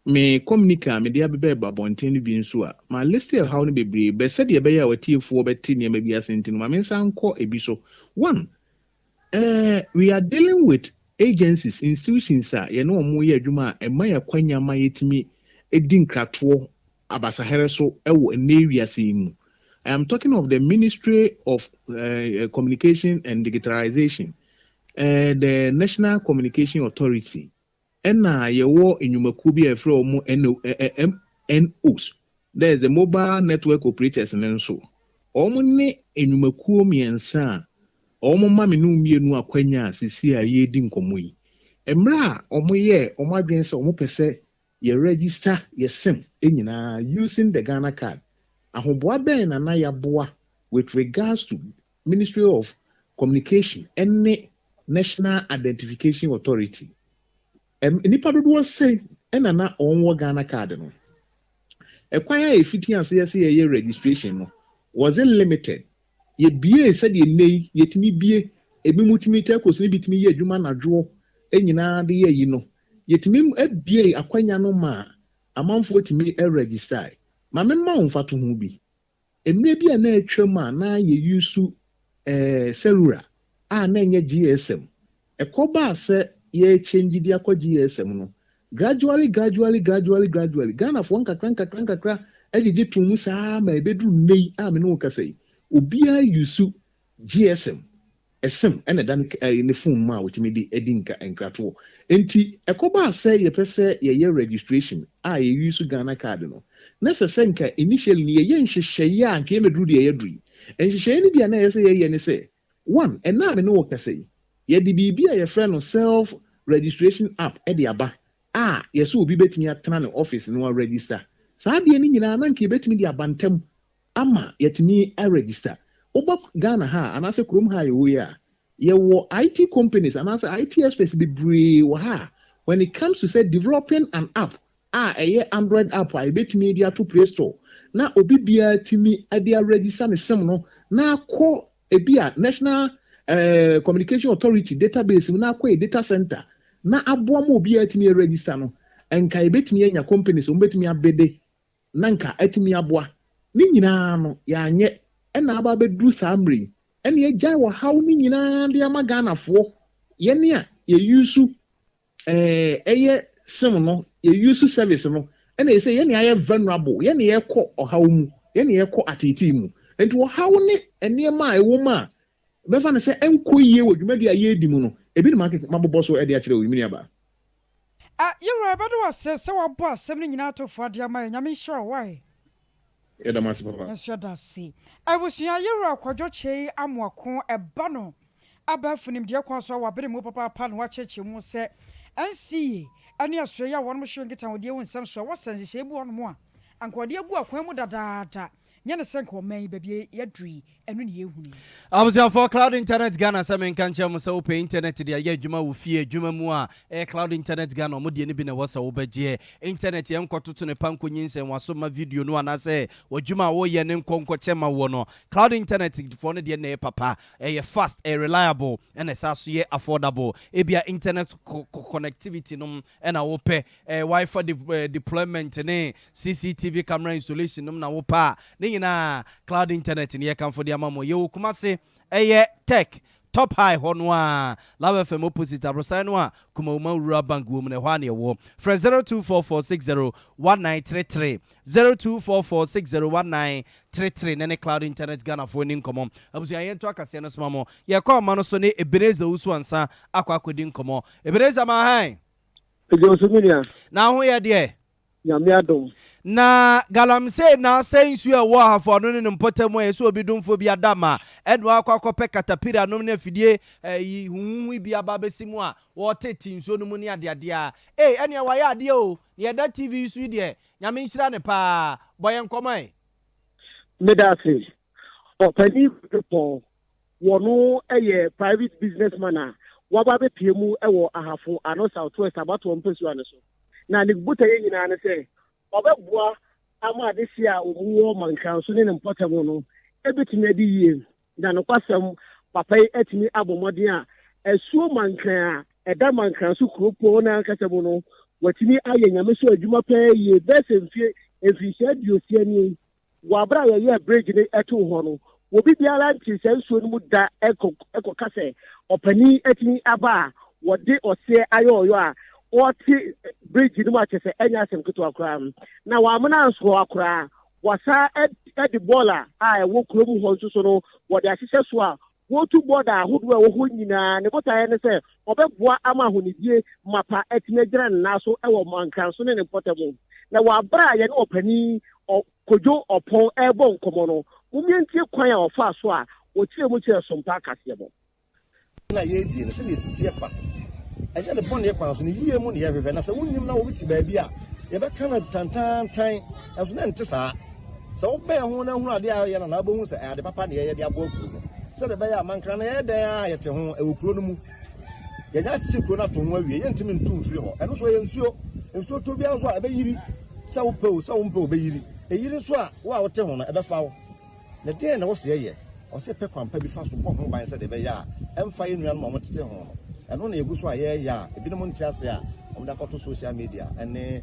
me communica me dia bebe ba bonten bi nso a ma list of how no bebree be said ye be ya watiefoɔ bɛte ne ma bi asenti no ma me nsa nkɔ ebi so. One, we are dealing with agencies, institutions a ye no omo ye adwuma a ɛma ya kwanya ma yetimi edi nkratoɔ abasahere so ɛwɔ enewiase mu. I am talking of the Ministry of Communication and Digitalization, the National Communication Authority, and yewo enyumaku bi efre omo NOS. There is the Mobile Network Operators and so. Omo ne enyumaku miensa omo ma me no mienu akwanya sisi a yedi nkomo yi. Emra omo ye omo adwen se omo pese ye register ye SIM enyina using the Ghana card. Ahoboa ben na ya boa with regards to Ministry of Communication and National Identification Authority. Nipa dodo say na onwo Ghana card no. Ekwan a efiti ase ye registration no was it limited. Ye bie said ye nei yetimi bie ebi mutimi telcos ni bitimi ye adwuma nadwo enyina de ye yi no. Yetimi abie akwanya no ma amanfo timi register. Ma me ma onfa to ho bi. Emre bi na atwam a na ye use cellular a na enye GSM. Ekoba se ye change di akọ GSM no. Gradually Ghana for nkakra ejije tumu saa ma ebedu nei a me no kasai. Obia use GSM SM ene dan ne phone ma wotimi di edinka enkrato. Enti ekoba se ye pese ye registration a ye use Ghana card no. Necessary nka initially ni ye nhyehyeye a nka emeduru de ye duri. Nhyehyeye ni bia na ye say ye ne say one ena me no kasai. Ye di bibia ye friend no self registration app e de aba. Ye so obi betimi atena ne office no register. Saa de ni nyina na nka betimi di abantem ama yetimi register. Oba Ghana ha anase krom ha ye ya. Ye wo IT companies anase IT experts be brave ha. When it comes to say developing an app, a Android app I bet media to Play Store. Na obi bia timi adia register ne sem no na ko ebia National communication authority database na akɔ data center na aboa mo obi atimi register no enka ebetimi anya companies ombetimi abede na nka atimi aboa ni nyinaa no ya anye na aba bedru sambre ene ye gyan wo haw ni nyinaa de ama Ghanafoɔ ye ne a ye use eye sim no ye use service no ene ye say ye ne aye vulnerable ye ne ye kɔ ɔhaw mu ye ne ye kɔ atiti mu enti wo haw ne ene ma ewo ma befa ne say enko yie wo dwumadi aye di mu no ebi ne market mabobɔ so e de akire wo mi aba you right, but was says so about 7 nyina to for dia my nyame sure why Edamas papa. Yes, you does see. I was ya yero kwadwo che amoako eba no. Aba funim de kwaso wa bere mu papa pa no wa cheche mu se ansi ane aso ya won mo hwe ngita wo de won sam so wa san hye ebu on mo a ankwade agu akwan mu dadaada nya ne senko man bebie yadri enu ne yehunu Abusia for cloud internet Ghana semen kanche mo se wo pay internet dia ya adwuma wo fie adwuma mu a cloud internet Ghana mo de ne bi na wo se wo beje internet ye nkototo ne panko nyinsen waso ma video no anase wadwuma wo ye ne nkonko chema wo no cloud internet for ne de na papa fast reliable and esaso ye affordable ebia internet connectivity no na wo pe Wi-Fi deployment ne CCTV camera installation no na wo pa na cloud internet ni ye kan for dia mamo ye Kumase tech top high honwa Love FM opposite abrosa no a kuma rural bank wo ne hwa ne wo fra 0244601933 0244601933 nene cloud internet Ghana for ni nkomo abusu ye to akase no soma mo ye kwa ma no so ne Ebeneza usu ansa akwa akodi nkomo Ebeneza ma han na ho ye de Yamiadom. Na galamse na sensu e wo hafo no ne mpotamu e so obi dumfo bi adama edwo akwakope katapira no na fidie huhu bi aba besimu a wo teti nso no mu ne ade a ene wa ya ade o ne da TV su de nyame nhira ne pa boye nkomai Medasi o pani people wono eye private businessman a waba be piemu e wo ahafo ano southwest abato mpesu aneso na ne buta ye nyina ne se obebua ama de sia omuwo mankan so ne mpotamo no ebetimi adi yie na no kwasem papa etimi abomoden a esuo mankan a eda mankan so kropo na kasemo no watimi aye nyame so adwuma pa yie besemfie efihia diosia ni wabra ye bridge ne eto ho no obi biara nti sensuo no mu da eko kase opani etimi aba wode ose ayoyo a Oti bridge no ma chese enya sem kuto akra na wa amuna nso akra wasa edi bola a wo kurom ho nso no wo de ahihye so a wo tu border ahodo a wo ho nyina ne bota ne se obeboa ama honidie mapa etinyegyra na so e wo mankan so ne potable na wa bra ye ne opani kojo opon ebo nkomo no mumientie kwan a ofa so a wo tie mu kire Sompa kase bo na ye die ne se ne sitie fa anya ne bone kwa so ne yie mu ne ye hwehwe na se wonnim na wo biti ba bia ye be kana tantan aso na nte saa se wo be ho na hu ade a ye na abohu se ade papa ne ye de abo akuru no se de be ya mankra na ye den a ye te ho ewukuro no mu ye nya sisi kuro na to ho awie ye ntimi ntu mfiri ho eno so ye nsuo to bia so a be yiri se wo pe o be yiri e yiri so a wo a wo te ho na e be fa wo ne den na wo se ye o se pe kwampa bi fa so bo ho ban se de be ya emfa ye nuan mo tete ho no eno na egu so a ye ya ebinom ntiase a omda koto social media ene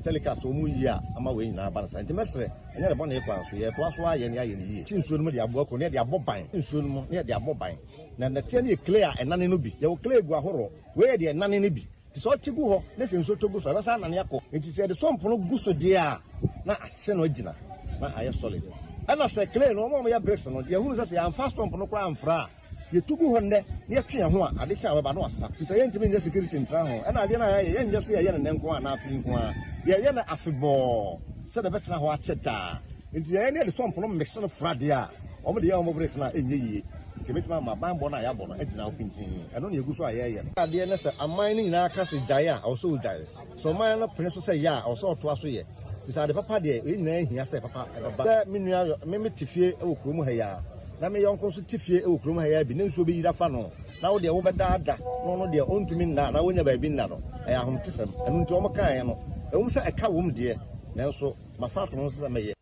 telecast omu yi a ama we nyina ba na nti mesre enye le bona ekwa so ye to aso a ye ne aye ne yi ti nsuo no de abo akọ ne de abo ban nsuo no ne de abo ban na na tie ne clear enane no bi ye wo clear gu ahoro we de enane ne bi ti so tigu ho ne se nsuo to gu so e ba sa anane akọ nti se de sompo no gu so de a na akye no agina na aye solid ana se clear no mo ya breaks no de hunu se ya fast sompo no kra amfra ye tugu ho ne ye twe ho a ade kya we ba no asa ti se ye ntimi nje security ntra ho ana ade na ye nje se ye ne nko a na afiri nko a ye na afebo se de betena ho a cheda nti ye ne de sompo no mix no frade a o mo de ye o mo breaks na enye yi ti betima ma ban bo na ya bo no edina ho pintin eno na egu so a ye no ade ne se aman ni nyina aka se jaye a o so jaye so man no pene so se ya o so to aso ye ti sa de papa de e nyina hia se papa ba me nua me tifie e wo krom ha ya na me yonko so tifie e wo krom ha ya bi ne nso be yira fa no na wo de wo beda ada no de ontumi nna na wonya ba bi nna no e ahom tisem enu nti o mo kan ye no e wo se e ka wo m de na so mafato no se me ye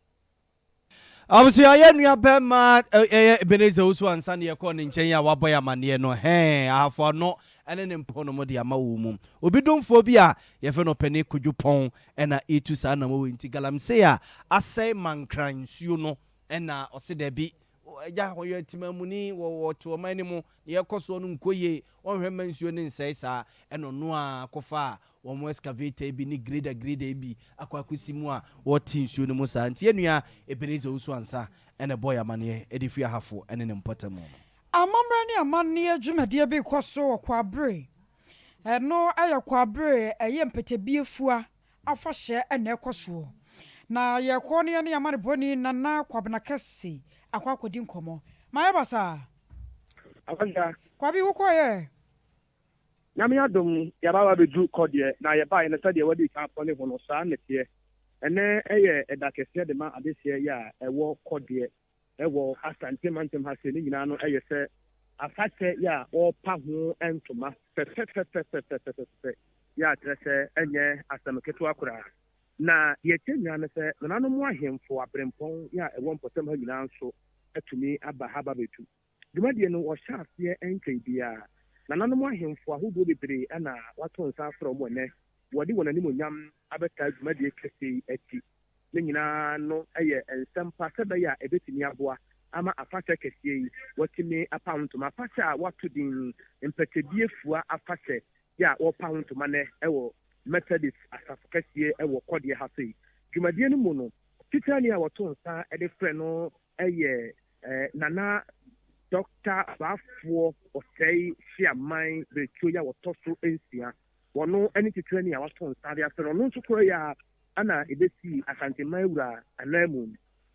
Obviously, I am your Bema Ebenezer Usu and Sandy according to Chenya Waboya Mania no hey, I have for no and an imponomo dia maumum. Obidum phobia, Yefeno Penny could you pon and a etu sanamo in Tigalam say, I say man crimes, you know, and or say there be. Ya hoye timamuni wo to manimo ye koso no nkoye on hwemansuo ne nsesa eno no a kofa wo mo excavator bi ni grader bi akwakusi mu a wo tinsuo no musa nti enua Ebenezer Usu ansa ene boy amane edifi ahafo ene ne mpotamo amamra ne amane adwumade bi koso kwabre eno aye kwabre eye mpetebiefua afahye ene ekoso na ye ko ne ne amane boni nana kwabna kase akwakodi nkomo maye basa Abanga kwabi ukoye nyame adom ya baba bedu kodie na ye ba ye na sade wadi kan pone hono sa netie ene eye edakese de ma adesie ya ewo kodie ewo asante mantem ha se ni nyina no eye se afate ya o pa ho entoma fe ya trese enye asameketu akura na ye tenya ne se nanu mu ahemfo abrempon ya ewo mpotem ha nyina nso atumi aba haba betu dumade no o sha asie enkai bia na nanu mu ahemfo ahodo bebre ana wato nsa from wone wodi wonani monyam abeta dumade kese ati ne nyina no eye ensɛmpa sɛbɛ ya ebetimi aboa ama afasɛ kɛseɛ yi wɔtumi apawntoma afasɛ a wato din mpɛtɛbiefua afasɛ ya wɔpawntoma ne ɛwɔ Methodist asafo kɛseɛ ɛwɔ kɔdeɛ ha sei dwumadie no mu no titani a wɔto nsa ɛde frɛ no ɛyɛ nana Dr. Bafoɔ ɔsɛe hyiaman betwo ya wɔtɔ so nsia wɔno ɛne titani a wɔto nsa de afrɛ no ɔno nso kora ya ana ebesi asantema wura anamu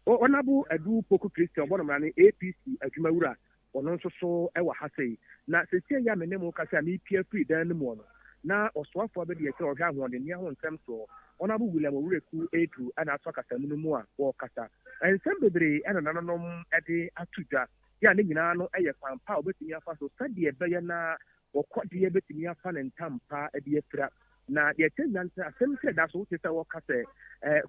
onabu edu poku Christian bonomani APC adwumawura ono nso so e wa ha sei na sesie ya menemu kasa mi pia free dan mu no na osoafo abedi ye kire ohwa ahode ne ho ntem so onabu William Owureku edu ana aso kasa mu a wo kasa ensem bebre ana nanonom ede atudwa ya ne nyina no eye kwampa obetimi afa so sade ebeye na wokode ebetimi afa ne ntampa ede afira na ye tenyanse asem se da so wote se wo kasa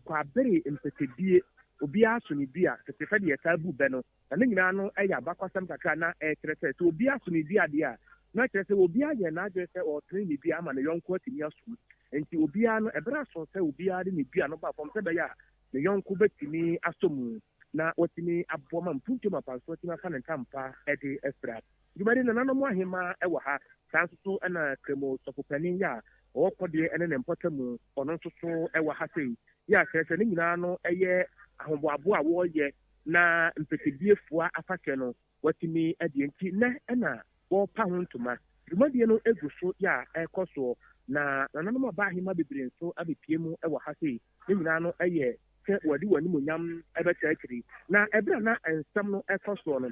kwa bere mpetedie obi aso ni bia setefa de tabu be no na nyina no eya bakwasam kakra na ekrese to obi aso ni bia de a na krese obi aye na adwe se o tren ni bia ama ne yonko atimi aso enti obi a no ebra so se obi a de ni bia no ba fom se be ya ne yonko betimi asomu na otimi aboma mpuntu mapanso otimi afa ne ntampa ede efra dubade na nanom ahema ewo ha sanso na kremo sofopani ya okode ene ne mpotamu ono nso so ewo ha sei ya krese ne nyina no eye ahoboabo a woye na mpetediefua afake no watimi adienti na wo pa ho ntoma dumadie no eguso ya ekoso na nanano ba ahima bebre nso abepie mu ewo ha sei ne nyina no eye se wadi wani monyam ebeta akiri na ebra na ensam no ekoso no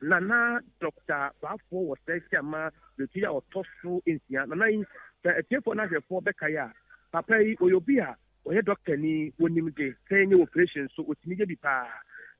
na Dr. Bafoɔ wɔ sɛ ama betua ɔtɔso nsia na nan etiefo na hwefo bɛkae papa yi oyobi a ɔyɛ doctor ni wonim de sɛ nye operation so otimi gye bi paa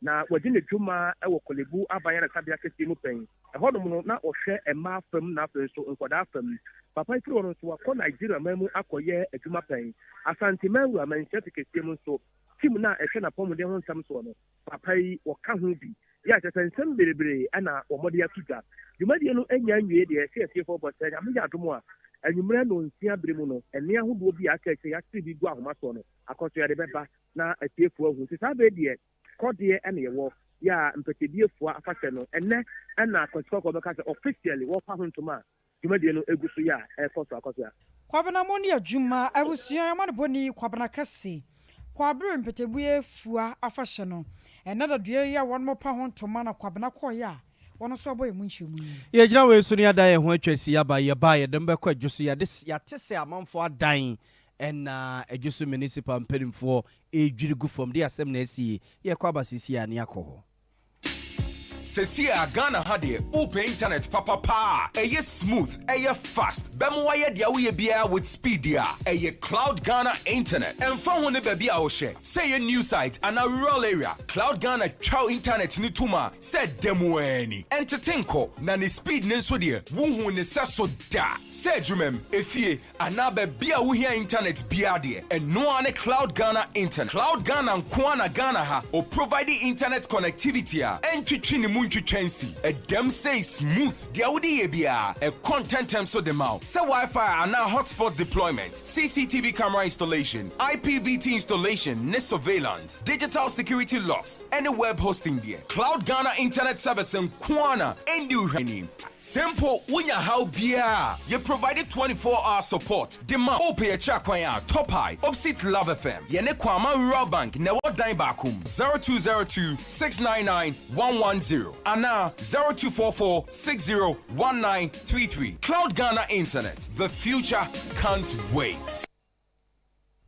na wɔde ne dwuma ɛwɔ kolebu abanya na tabea kɛseɛ mu pɛn ɛhɔnom no na ɔhwɛ ɛma fam na afei nso nkɔdaa fam papa yi firi hɔ no nso wakɔ Nigeria man mu akɔyɛ adwuma pɛn asantema wura manhyɛ te kɛseɛ mu nso tim na ɛhwɛ na pɔmuden ho nsɛm soɔ no papa yi wɔka ho bi ya nsɛm berebere ana wɔmɔde atudwa dwumadie no anya nwie deɛ ɛsɛ atiefo bɔ sɛ nyame yɛ adom a anwummerɛ no nsia bere mu no ɛne ahodoɔ bi aka ɛkyɛ yɛasere bi gu ahoma soɔ no akɔso yɛde bɛba na atiefo ahu nti saa bɛɛ deɛ kɔdeɛ ɛne yɛwɔ yɛ a mpɛtɛdiefoɔ afahyɛ no ɛnɛ ɛna akɔsikɔkɔ bɛka sɛ officially wɔfa ho ntoma a dwumadie no egu so yɛ a ɛkɔ so akɔso a kwabena mo ne adwuma abusua amane boni kwabena kase kwabere mpetebue fua afahyɛ no ɛna da dua yi a wɔn mo pa ho ntoma na kwabena kɔyɛ a wɔn so aboyɛ mu nhyɛmu yi ye gyina we so ne ada ye ho atwasi aba ye ba ye dem bɛkɔ adwuso ya de ya tese amanfo adan ɛna adwuso municipal mpanimfoɔ edwiri gu fam de asɛm na asi ye kɔ abasisi a ne akɔ hɔ Sesia Ghana Hadie, open internet papa. Eye smooth, eye fast. Bemoye dia we bia with speed dia. Eye Cloud Ghana internet. And phone one baby our share. Say a new site and a rural area. Cloud Ghana chow internet ni tuma. Said demo any. Entertainko. Nani speed nenso die. Wuhu ne saso da. Say jumem. Efie anabe bia wuhia internet bia die. And no ane Cloud Ghana internet. Cloud Ghana Kwana Ghana ha. O providing internet connectivity ya. Entwitwi ni munchi chensi. A dem say smooth. Dia wudi ye bia. A content term so dem out. Say Wi-Fi and now hotspot deployment. CCTV camera installation. IPVT installation. Ne surveillance. Digital security locks. And a web hosting there. Cloud Ghana internet service in Kwana. Endu simple. Unya how bia. You provided 24-hour support. Demand. Ope a chakwanya. Top high. Opposite Love FM. Yene Kwama Rural Bank. Newo Dine Bakum. 0202-699-110. And now 0244-601933. Cloud Ghana Internet. The future can't wait.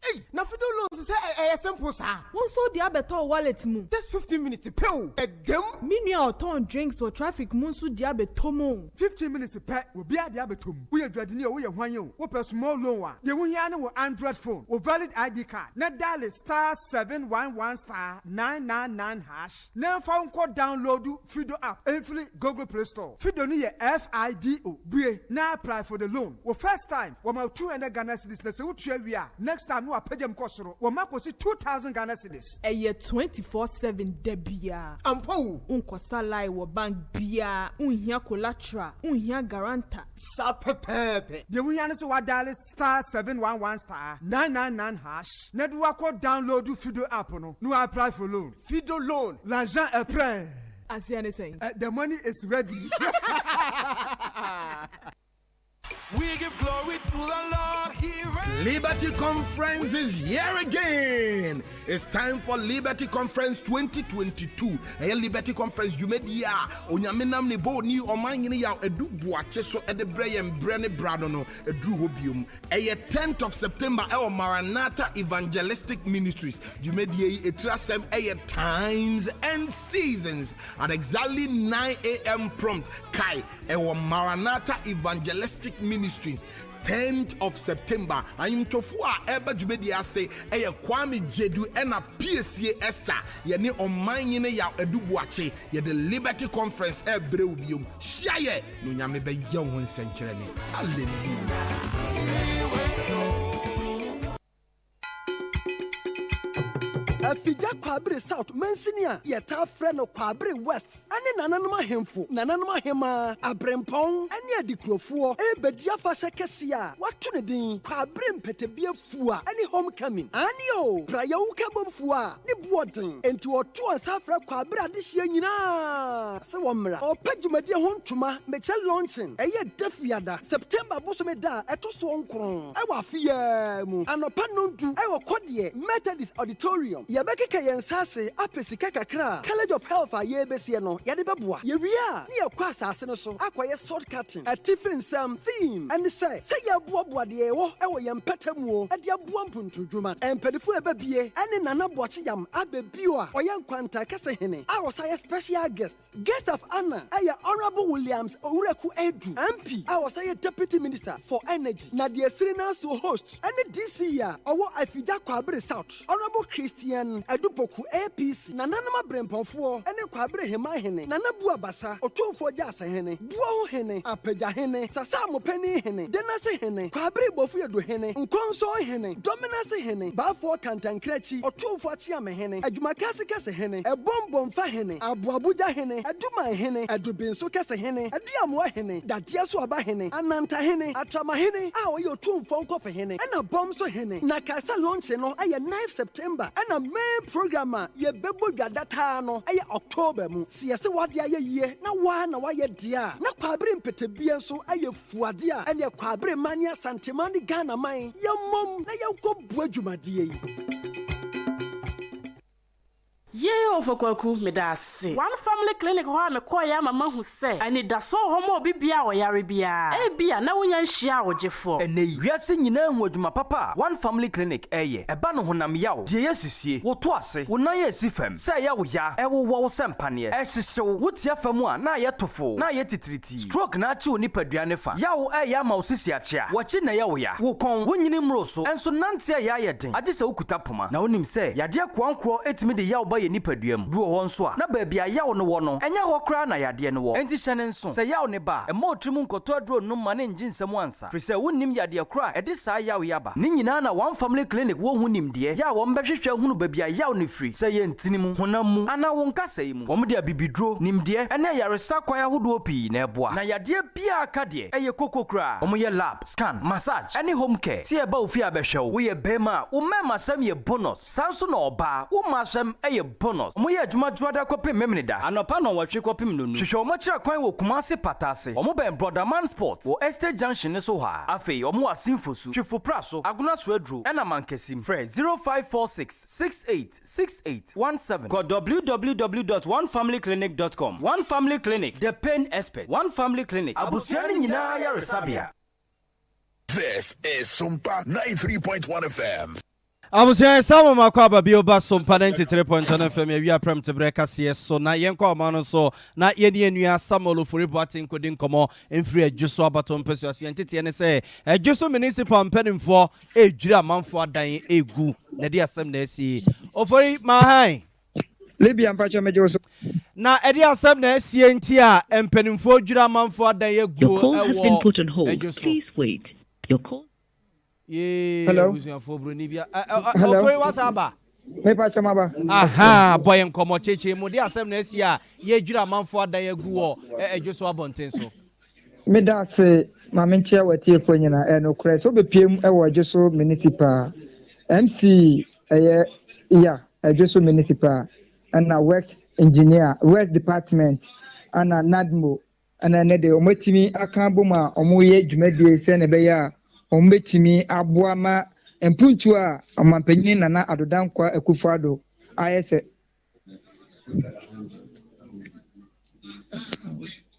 Hey, na fido loans say simple sir. Won so dia beto wallet mu. Just 15 minutes pay. Egem. Minua ton drinks for traffic mu so dia beto mu. 15 minutes pay. We be dia beto mu. We adwade we hwan yo. We per small loan wa. Ye wo hia na wo Android phone. Wo valid ID card. Na dial *711*999#. Na phone call download Fido app. Enfili Google Play Store. Fido ni ye FIDO. Bue na apply for the loan. Wo first time, wo ma 200 Ghana cedis na se wo twa wi a. Next time no apagem kosoro. Wo ma kosi 2000 Ghana cedis. Eye 24/7 debia. Ampo. Unkosa lai wo bank bia. Unhia collateral. Unhia guarantor. Sapepepe. De wo hia ne so wa dial *711*999#. Na do wa download Fido app no. No apply for loan. Fido loan. L'argent est prêt. As you saying. The money is ready. We give glory to the Lord here. Liberty Conference is here again. It's time for Liberty Conference 2022. Liberty Conference Jumedia. Onyamenam ne bo ni omanyine ya edu buache so edebre brene brado no edu hobium. 10th of September Maranatha Evangelistic Ministries. Jumedia etrasem times and seasons at exactly 9 a.m. prompt. Kai Maranatha Evangelistic Ministries. 10th of September, I'm Tofua Eba Jumedia say, Kwame Jedu and a PSA Esther, Yene on mine ya edubuache, ye the Liberty Conference Ebrewium, Shaye, no yame be young century. Hallelujah. Afija Kwabre South, Mansinia, Yata friend of Kwabre West, and Nananuma Hemfo, Nananuma Hema, Abrempong, and ya Dicrofu, Bedia Fashakesia, what Tunadin, Kwabrim Petebia Fua, any homecoming, Anio, Prayauka Fua, Nibwating, and to our 2 Safra Kwabra this year, Sawamra, or Pejumadia Hontuma, Mechel launching, a year defiada, September Bosomeda, Etoson, I was fear, and Opanon to our Quadie, Methodist Auditorium. Yabeke Kayansase, Apesika Kakra, College of Health, Yebesiano, Yadibabua, Yeria, near Quasa Senaso, Aqua sword cutting, a tiffin some theme, and say Yabua de Ewo, our young Petamo, at Yabuampun to Drumat, and Pedifua Babie, and in Anabuachiam, Abe Bua, or young Quanta Cassahene, our special guest of honor, Aya Honorable Williams, Ureku Edu, MP, our Deputy Minister for Energy, Nadia Serena to host, and this year, our Afija Kwabre South, Honorable Christian. Adupoku APC nananama bremponfo ene kwabre hema hene nanabua basa otomfo jasa hene buo hene apeja hene sasamo pani hene denase hene kwabre bofu yedo hene nkonso hene dominance hene bafo kantankrachi otomfo achiame hene adwumakase kase hene ebombomfa hene abuabuja hene aduma hene adubinso kase hene adiamo hene dadia so aba hene ananta hene atrama hene a oye otomfo nkofe hene ena bomso hene na kasa launch no aye 9 September ena main programmer ye bebo data no aye October mu siese wade aye ye na wa na waye dia na kwabre mpetebie nso aye fuade a ene kwabre mania santemani Ghana man ye mom na ye ko buadwumade yi ye Mepacho for Kwaku, Medasi. One family clinic where me call ya mama who say, I need da so homo bibia or yaribia. Bia, na unyan shia or jeffo. And they reassing in with my papa. One family clinic, a bano honam yao. Yes, what was it? When I see fem, say ya, ewo wo sempanye. So, what ya famua, na yet to fall, na yet triti. Stroke na chu nipa duanefa. Yao ya mausisia chia. Watching na yao ya. Wokon, winning roso, and so nantia ya ding. I just okutapuma. Now him say, ya dear kwankwo etimi de yao by a nipa duam. Bro wonswa. Na baby a yao no wono. And ya wakra na ya dear no. Enti shanen so. Say yao neba. A more trimun kotodro no man in jin samuansa. Frisa wunim ya dear cry. A disa yao yaba. Ninina one family clinic wo hunim dear. Ya won beshe hunu baby a yao ni free. Say yen tinimu. Honamu. Ana wonka say mu. Womudia bibidro nim dear. And ya resa kwaya hudu opi na ebwa. Na ya dear pia akadie. Eye koko kra. Omuye lab, scan, massage, any home care. See a bow fear beshow. We a bema. Umema sem ye bonus. Samson or ba. Umasem eye bonus. Muye juma juada kopi memnida. Anopano wa chikopi mnunu. Shisho mocha kwen wo kumase patase. Omube brother man sport. Wo estate junction neso ha. Afe omu asimfosu. Chifu praso. Aguna swedru. Ena mankesim. Fred 0546 686817. Go www.onefamilyclinic.com. One Family Clinic. The pain expert. One Family Clinic. Abusiani nyina ya resabia. This is Sompa 93.1 FM. Abusia sama makwaba bioba Sompa 93.1 FM ya wia prem tebreka sie so na yenko amano so na yeni enua Samuel Furi Boatin kodin komo emfiri adjuso abato mpese aso yentete ne se adjuso municipal mpanimfo ejura manfo adan egu na de asem na asi ofori mahan Libya mpacho mejoso na edi asem na asi enti a mpanimfo ejura manfo adan egu ewo please wait your call. Hello. Hello. What's up? Me pa chama ba. Aha, boy enkomo cheche mu de asem na asi a ye dwura manfo adan egu wo edwoso abonten so. Me da se ma me ntia watie ko nyina no kure so be piem e wo edwoso municipal MC ya edwoso municipal and works engineer works department and nadmo and ne de omotimi aka boma omoye dwumadie se ne be ya ombetimi aboama empuntu a amampanyin na adodankwa akufado ayese.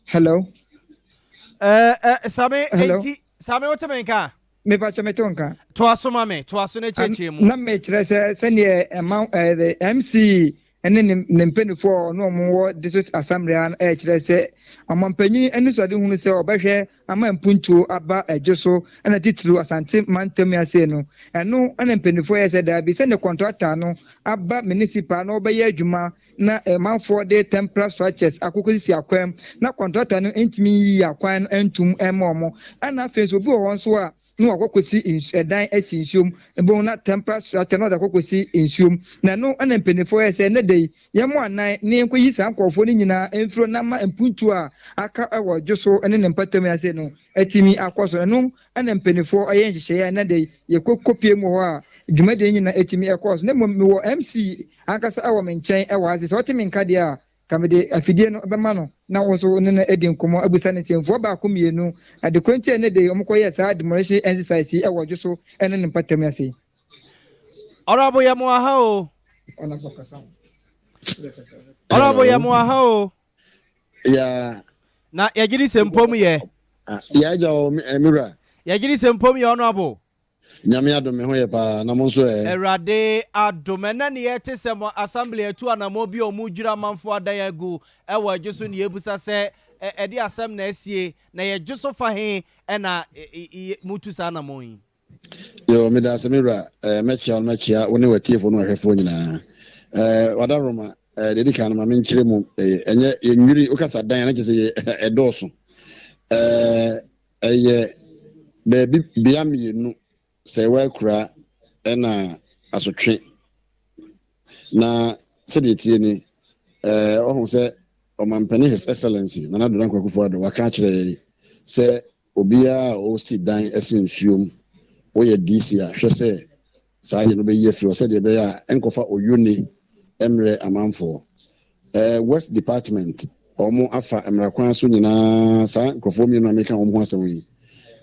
Hello. Same enti same wotemenka me pa chametonka to asoma me to aso na cheche mu na me kire se ne the MC ene ne mpenifo no mo district assembly an kire se amampanyin enu so de hunu se obehwe ama mpuntu aba edwoso na titulu asante mantem ase no eno ana mpenifo ye se da bi se ne contractor no aba municipal no obeye adwuma na manfo de temporary structures akokosisi akwam na contractor no entimi yi akwan entum emomo ana fenso bi wo so a no akokosi edan asinsium ebo na temporary structure no da akokosi insium na no ana mpenifo ye se ne de yemo anan ne enkoyi sankofo ni nyina enfro na ma mpuntu a aka ewo dwoso ene ne mpatam ase no atimi akoso no ana mpenifo aye nhihye na de yekokopie mu ho a dwumade nyina atimi akoso na me wo MC ankasa awo menchen ewo ase so otimi nkade a kamede afidie no bema no na wonso ne na edi nkomo abusa ne tiemfo ba ko mienu ade kwenti ne de omkoye sa demolition exercise ewo dwoso ene ne mpatam ase orabo ya mo aha o ona bokasa orabo ya mo aha o ya na yagiri sempom ye ya jo emira yagiri sempom ye honorable nyame adome ho ye pa na mo so erade adome na ne yete semo assembly etu anamo bi omudwira manfo adayagu ewo adwoso ne ebusa se edi asem na asie na ye dwoso fa he na mutu sa na mo yi yo me da semira mechia woni watiefo no hwefo nyina wadaroma dedika na mame nkyire mu enye yenwiri ukasa dan na kese edoso baby biamyenu se wakura na asotwe na sedetie ni ohun se omampani his excellency na do ranko kufuado waka kire se obia o si dan esinsuom o ye DC a hwese saa ye no be ye fi o se de be ya enkofa oyuni emre amanfo west department omo afa emrakwan so nyina saa nkofo mi no ameka omo asem yi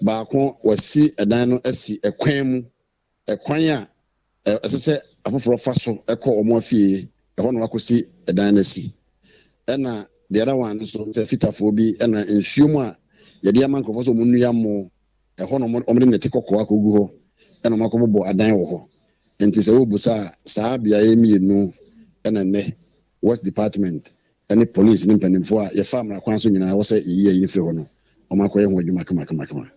baako wasi edan no asi ekwan mu ekwan a esese afoforo fa so ekọ omo afie ɛhɔ no akɔsi ɛdan no si ɛna the other one so sɛ fitafoɔ bi ɛna nsuo mu a yɛde ama nkurɔfoɔ sɛ ɔmo nnua mo ɛhɔ no ɔmo de nɛte kɔkɔɔ akɔgu hɔ ɛna ɔmo akɔbobɔ adan wɔ hɔ nti sɛ wobusa saa beaeɛ mmienu ɛna nnɛ West Department ɛne police ne mpanimfoɔ a yɛfa mmara kwan so nyinaa wɔ sɛ yɛyi ayi no firi hɔ no ɔmo akɔyɛ ho adwuma kamakama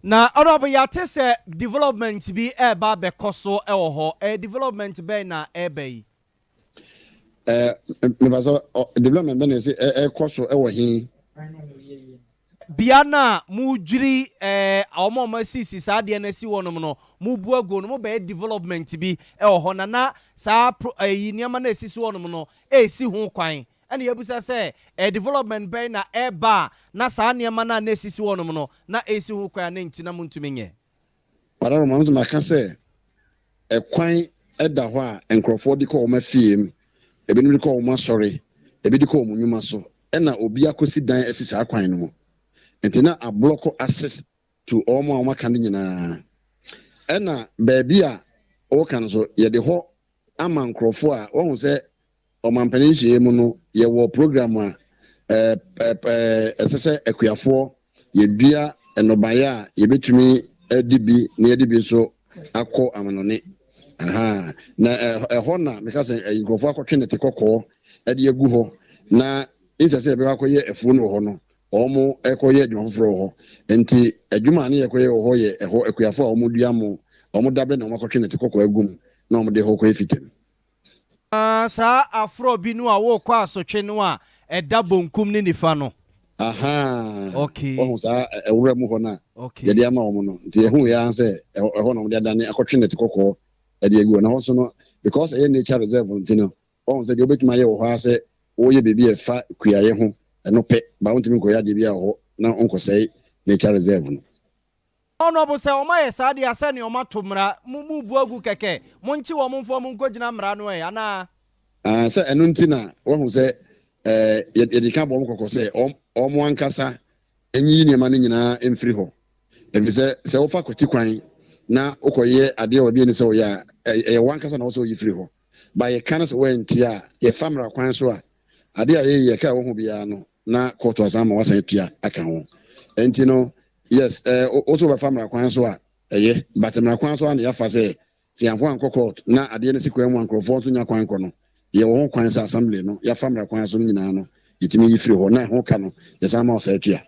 na ɔrɔbɔ yɛate sɛ development bi ɛreba bɛkɔ so ɛwɔ hɔ development bɛn na ɛreba yi meba sɛ development bɛn na ɛsɛ ɛkɔ so ɛwɔ he bia na mudwiri ɔmo sisi saa deɛ na si wɔ nom no mubu ago no mo bɛyɛ development bi ɛwɔ hɔ na saa nneɛma na esisi wɔ nom no esi ho kwan ɛna yɛbusa sɛ development bɛn na ɛba na saa nneɛma na esisi wɔ nom no na esi ho kwan na ntina mo ntumi nyɛ padà mo nso maka sɛ ɛkwan ɛda hɔ a nkurɔfoɔ de kɔ wɔn afie mu ebinom de kɔ wɔn asɔre ebi de kɔ wɔn nnwuma so ɛna obi akɔsi dan esi saa kwan no mu nti na ablɔkɔ access to ɔmo a ɔmo aka no nyinaa ɛna baabi a ɔka no so yɛde hɔ ama nkurɔfoɔ a wɔn sɛ ɔmampanin hyia mu no yɛwɔ program a ɛsɛ sɛ akuafoɔ yɛdua nnɔbaeɛ a yɛbɛtumi adi bi na yɛde bi nso akɔ amanɔne na ɛhɔ na meka sɛ nkurɔfoɔ akɔtwe nɛte kɔkɔɔ ɛde agu hɔ na nsɛ sɛ yɛbɛkɔ akɔyɛ afuo no wɔ hɔ no ɔmo ɛkɔyɛ adwuma foforɔ wɔ hɔ nti adwuma ne yɛkɔyɛ wɔ hɔ yɛ ɛhɔ akuafoɔ a ɔmo dua mo ɔmo dabrɛ na ɔmo akɔtwe nɛte kɔkɔɔ agum na ɔmo de hɔ kɔyɛ fitam saa afro bi no a wokɔ asotwe no a ɛda bonkum ne nifa no okay ɔho saa ɛwura mu hɔ no a yɛde ama ɔmo no nti ɛho yɛ sɛ ɛhɔ na ɔmo de adane akɔtwe nɛte kɔkɔɔ ɛde agu hɔ na hɔ nso no because ɛyɛ nature reserve nti no ɔho sɛ deɛ wobɛtumi ayɛ wɔ hɔ a sɛ woyɛ biribi ɛfa kuayɛ ho ɛno pɛ ba wontumi nkɔyɛ adeɛ bi a wɔ hɔ na nkɔsɛe nature reserve no ɔno ɔbo sɛ ɔma yɛ saa deɛ asɛ ne ɔma to mmara mu bu agu kɛkɛ monkye wɔ mo mfoɔ mo nkɔgyina mmara no anaa sɛ ɛno nti na wɔhu sɛ yɛde ka bɔ mo kɔkɔ sɛ ɔmo ankasa ɛnyiyi nneɛma no nyinaa ɛmfiri hɔ ɛfiri sɛ wofa kɔti kwan na wokɔyɛ adeɛ wɔ bi ne sɛ woyɛ a ɛyɛ wankasa na wo sɛ woyi firi hɔ ba yɛka no sɛ woanti a yɛfa mmara kwan so a adeɛ a yɛyɛ ka wɔ ho biara no na kɔɔto asan ma wasan tua aka ho enti no yes also bɛfa mmara kwan so a ɛyɛ but mmara kwan so a na yɛafa sɛ yɛamfo ankɔ court na adeɛ no si kwan mu a nkurɔfoɔ nso nya kwan kɔ no yɛwɔ ho kwan sɛ assembly no yɛafa mmara kwan so no nyinaa no yɛtumi yi firi hɔ na ɛho ka no yɛsan ma ɔsa atua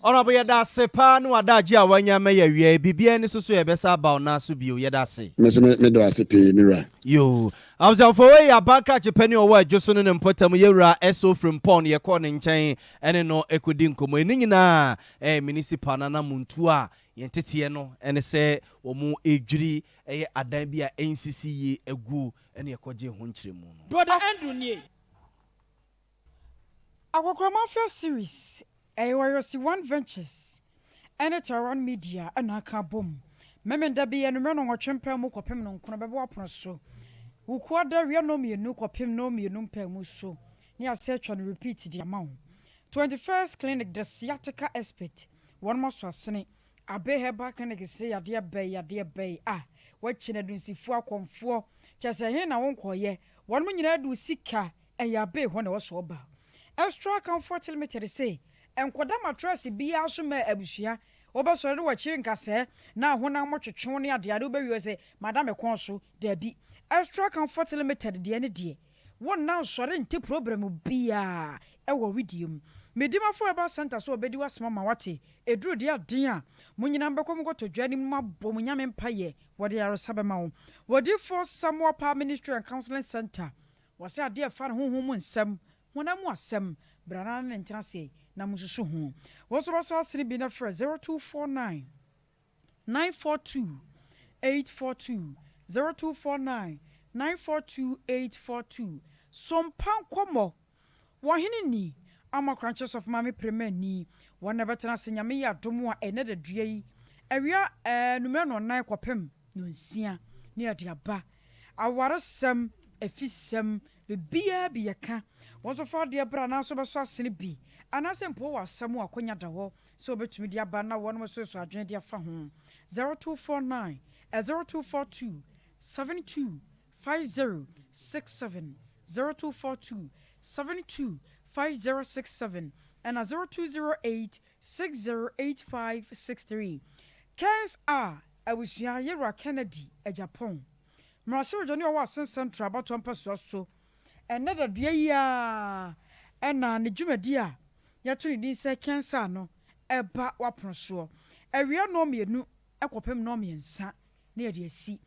ɔrɔbɔ yɛda ase paa ne wadagye a wanya ma yɛ wie biribiara ne so yɛbɛsa aba wo naa so bio yɛda ase medɔ ase pii mewura yo amsɛmfo wei abankrakye pani ɔwɔ adwo so no ne mpɔtam yɛwura ɛso firi mpɔn yɛkɔɔ ne nkyɛn ɛne no ɛkɔdi nkɔmmɔ ɛne nyinaa municipal nana muntu a yɛnteteɛ no ɛne sɛ wɔn ɛdwiri ɛyɛ adan bi a ɛnsisi yie agu ɛne yɛkɔgye ho nkyerɛmu no brother Andrew nie Akwakwara Mafia series Wariosi One Ventures and it's around media and aka boom. Memenda be and run on what chimpa mukopim no konabawa so. Ukwada rianomi no kopim no me numpe muso. Near search and repeat the amount. 21st clinic the sciatica expert. One more swasene. Abe heba clinic say a dear bay. Watching a dunsi for comfort. Just a hen I won't call ye. One minute do sika and ya bay when I was sober. Extra comfort limited say. Enkwada matress bi aso ma abusia obesore no wachiri nkase na ahona motwetwe ne ade ade obewi se madam ekonso da bi extra comfort limited de ne de won na sore nte problem bia ewo widium medima for eba center so obedi wasma ma wate eduru de aden a munyina mbekọ mkoto dwani mabọ munyame mpaye wode yarosabe ma wo wodi for Samuel Pa Ministry and Counseling Center wase ade afa honhom nsem honamu asem brana ne ntina se na mususu hu woso asini bi na fra 0249 942 842 0249 942 842 Sompa komo wahini ni ama crunches of mami premier ni wana betena senyame ya domo a ene da dua yi awia numero no 9 kwapem no nsia ni adiaba awaresem efisem bebia bi yaka woso fa de bra na so beso asene bi anase mpo wa samu akonya da ho so betumi de aba na wono so adwen de afa ho 0249 0242 72 5067 0242 725067 and 0208 608563. Kens are Awusia Yera Kennedy a Japan. Marshal Johnny Watson Central about 1 so. Another dear and the Jumadia. Yatuni din say Kensa no eba wapon so. Area no me nu ekopem no me nsa na de asi.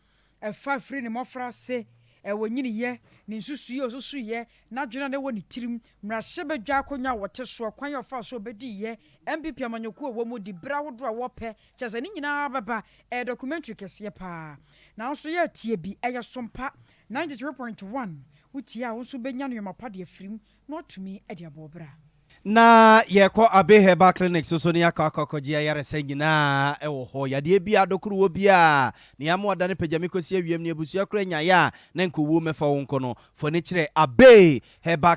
Efa free ne mofra se wonyini ye ne nsusu ye osusu ye na dwena ne woni tirim mrahye bedwa akonya wote so kwan ye fa so bedi ye MPP amanyoku wo mu di bra wodo a wope chese ni nyina baba documentary kese pa na so ye tie bi eye Sompa 93.1 wutia wo so benya no yomapa de afrim na otumi de abobra na yɛkɔ abeheba clinic so ne akakɔkɔgye ayaresa nyinaa ɛwɔ hɔ yadeɛ bia dokoro wɔ bia ne ama wada ne pagya mekɔsi awiam ne abusua kora nyaeɛ a na nkɔwuo mɛfa wo nkɔ no fo ne kyerɛ abeheba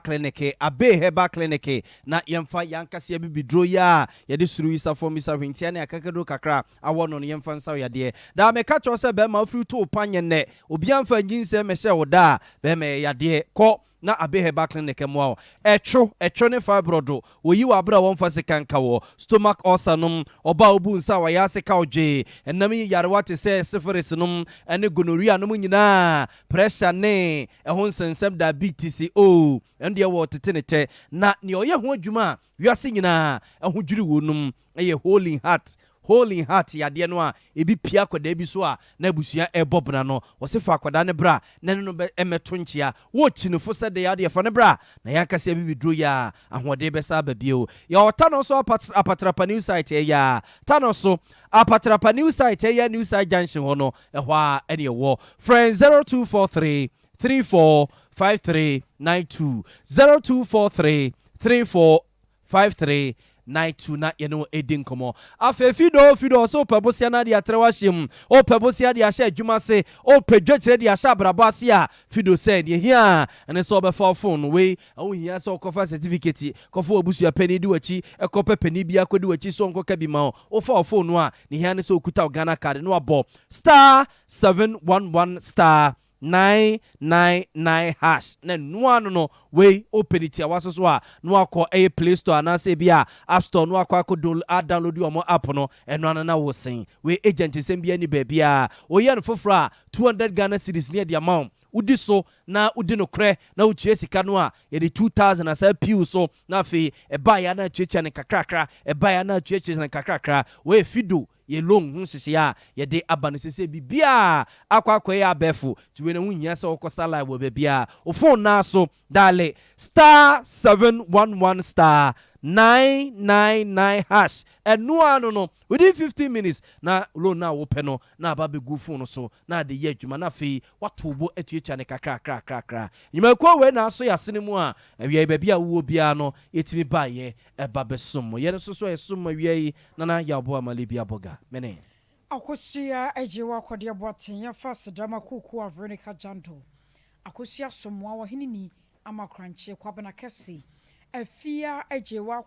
clinic na yɛmfa yɛnkase abibiduro yi a yɛde suru isafo misa hwentia ne akakaduro kakra awɔ no no yɛmfa nsaw yadeɛ da meka kyerɛ sɛ bɛma afiri to pa nyɛ obia mfa nyinsɛ mɛhyɛ wo da bɛma yadeɛ kɔ na abeheba clinic mo etro ne fibroid oyi wa bra won fa sekanka wo stomach ulcer num oba obu nsa wa ya seka oje enam yi yarewa te se syphilis num ene gonorrhea num nyina pressure ne ehon sensem diabetes o ende wo tetenete na ne oye ho adwuma wiase nyina ehon dwiri wonum eye holy heart yade no a ebi pia kwada bi so a na abusua ebobna no wo se fa kwada ne bra na no emeto nchia wo chinefo se de yade fa ne bra na yakase bibidro ya ahode besa babio ya otano so apatrapa new site ya tano so apatrapa new site ya new site junction hono ehwa ene wo friend 0243 345392 0243 3453 92 na yeno edin komo afa fido so pebosia na dia trewahim o pebosia dia sha adwuma se o pedwekire dia sha brabo ase a fido se ne hia ene so obefa phone we o hia so okofa certificate kofo obusua pani di wachi ekopa pani bia kodi wachi so nkoka bi ma o fa phone no a ne hia ne so okuta Ghana card no abo star 711 star 999 hash na nuano no we openity awaso so a no akọ Play Store na se bia App Store no akọ download your app no eno na wo sen we agent sem bia ni ba bia oye no foforo 200 Ghana cedis near the amount udi so na udi no kre na uchie sika no a ye 2000 asa piu so na fe eba ya na cheche ne kakrakra eba ya na cheche ne kakrakra we fido ye long hu sisi ya ye de abane sese bibia akwa ya abefu tuwe na hunya se okosa live wo bibia o phone na so dale star 711 star 999 hash enu anu no within 15 minutes na loan na wo pe no na aba be gu phone so na de ye adwuma na fe watobo atuecha ne kakra nyima kwa we na so ya sene mu a awie bibia wo bia no etimi ba ye eba be som ye so so esum awie na ya bo amale bia boga mene akosia ejewa kwade boaten ya fast drama kuku a Veronica Jando akosia somwa wo hinini amakranche kwabana kese afia ejewa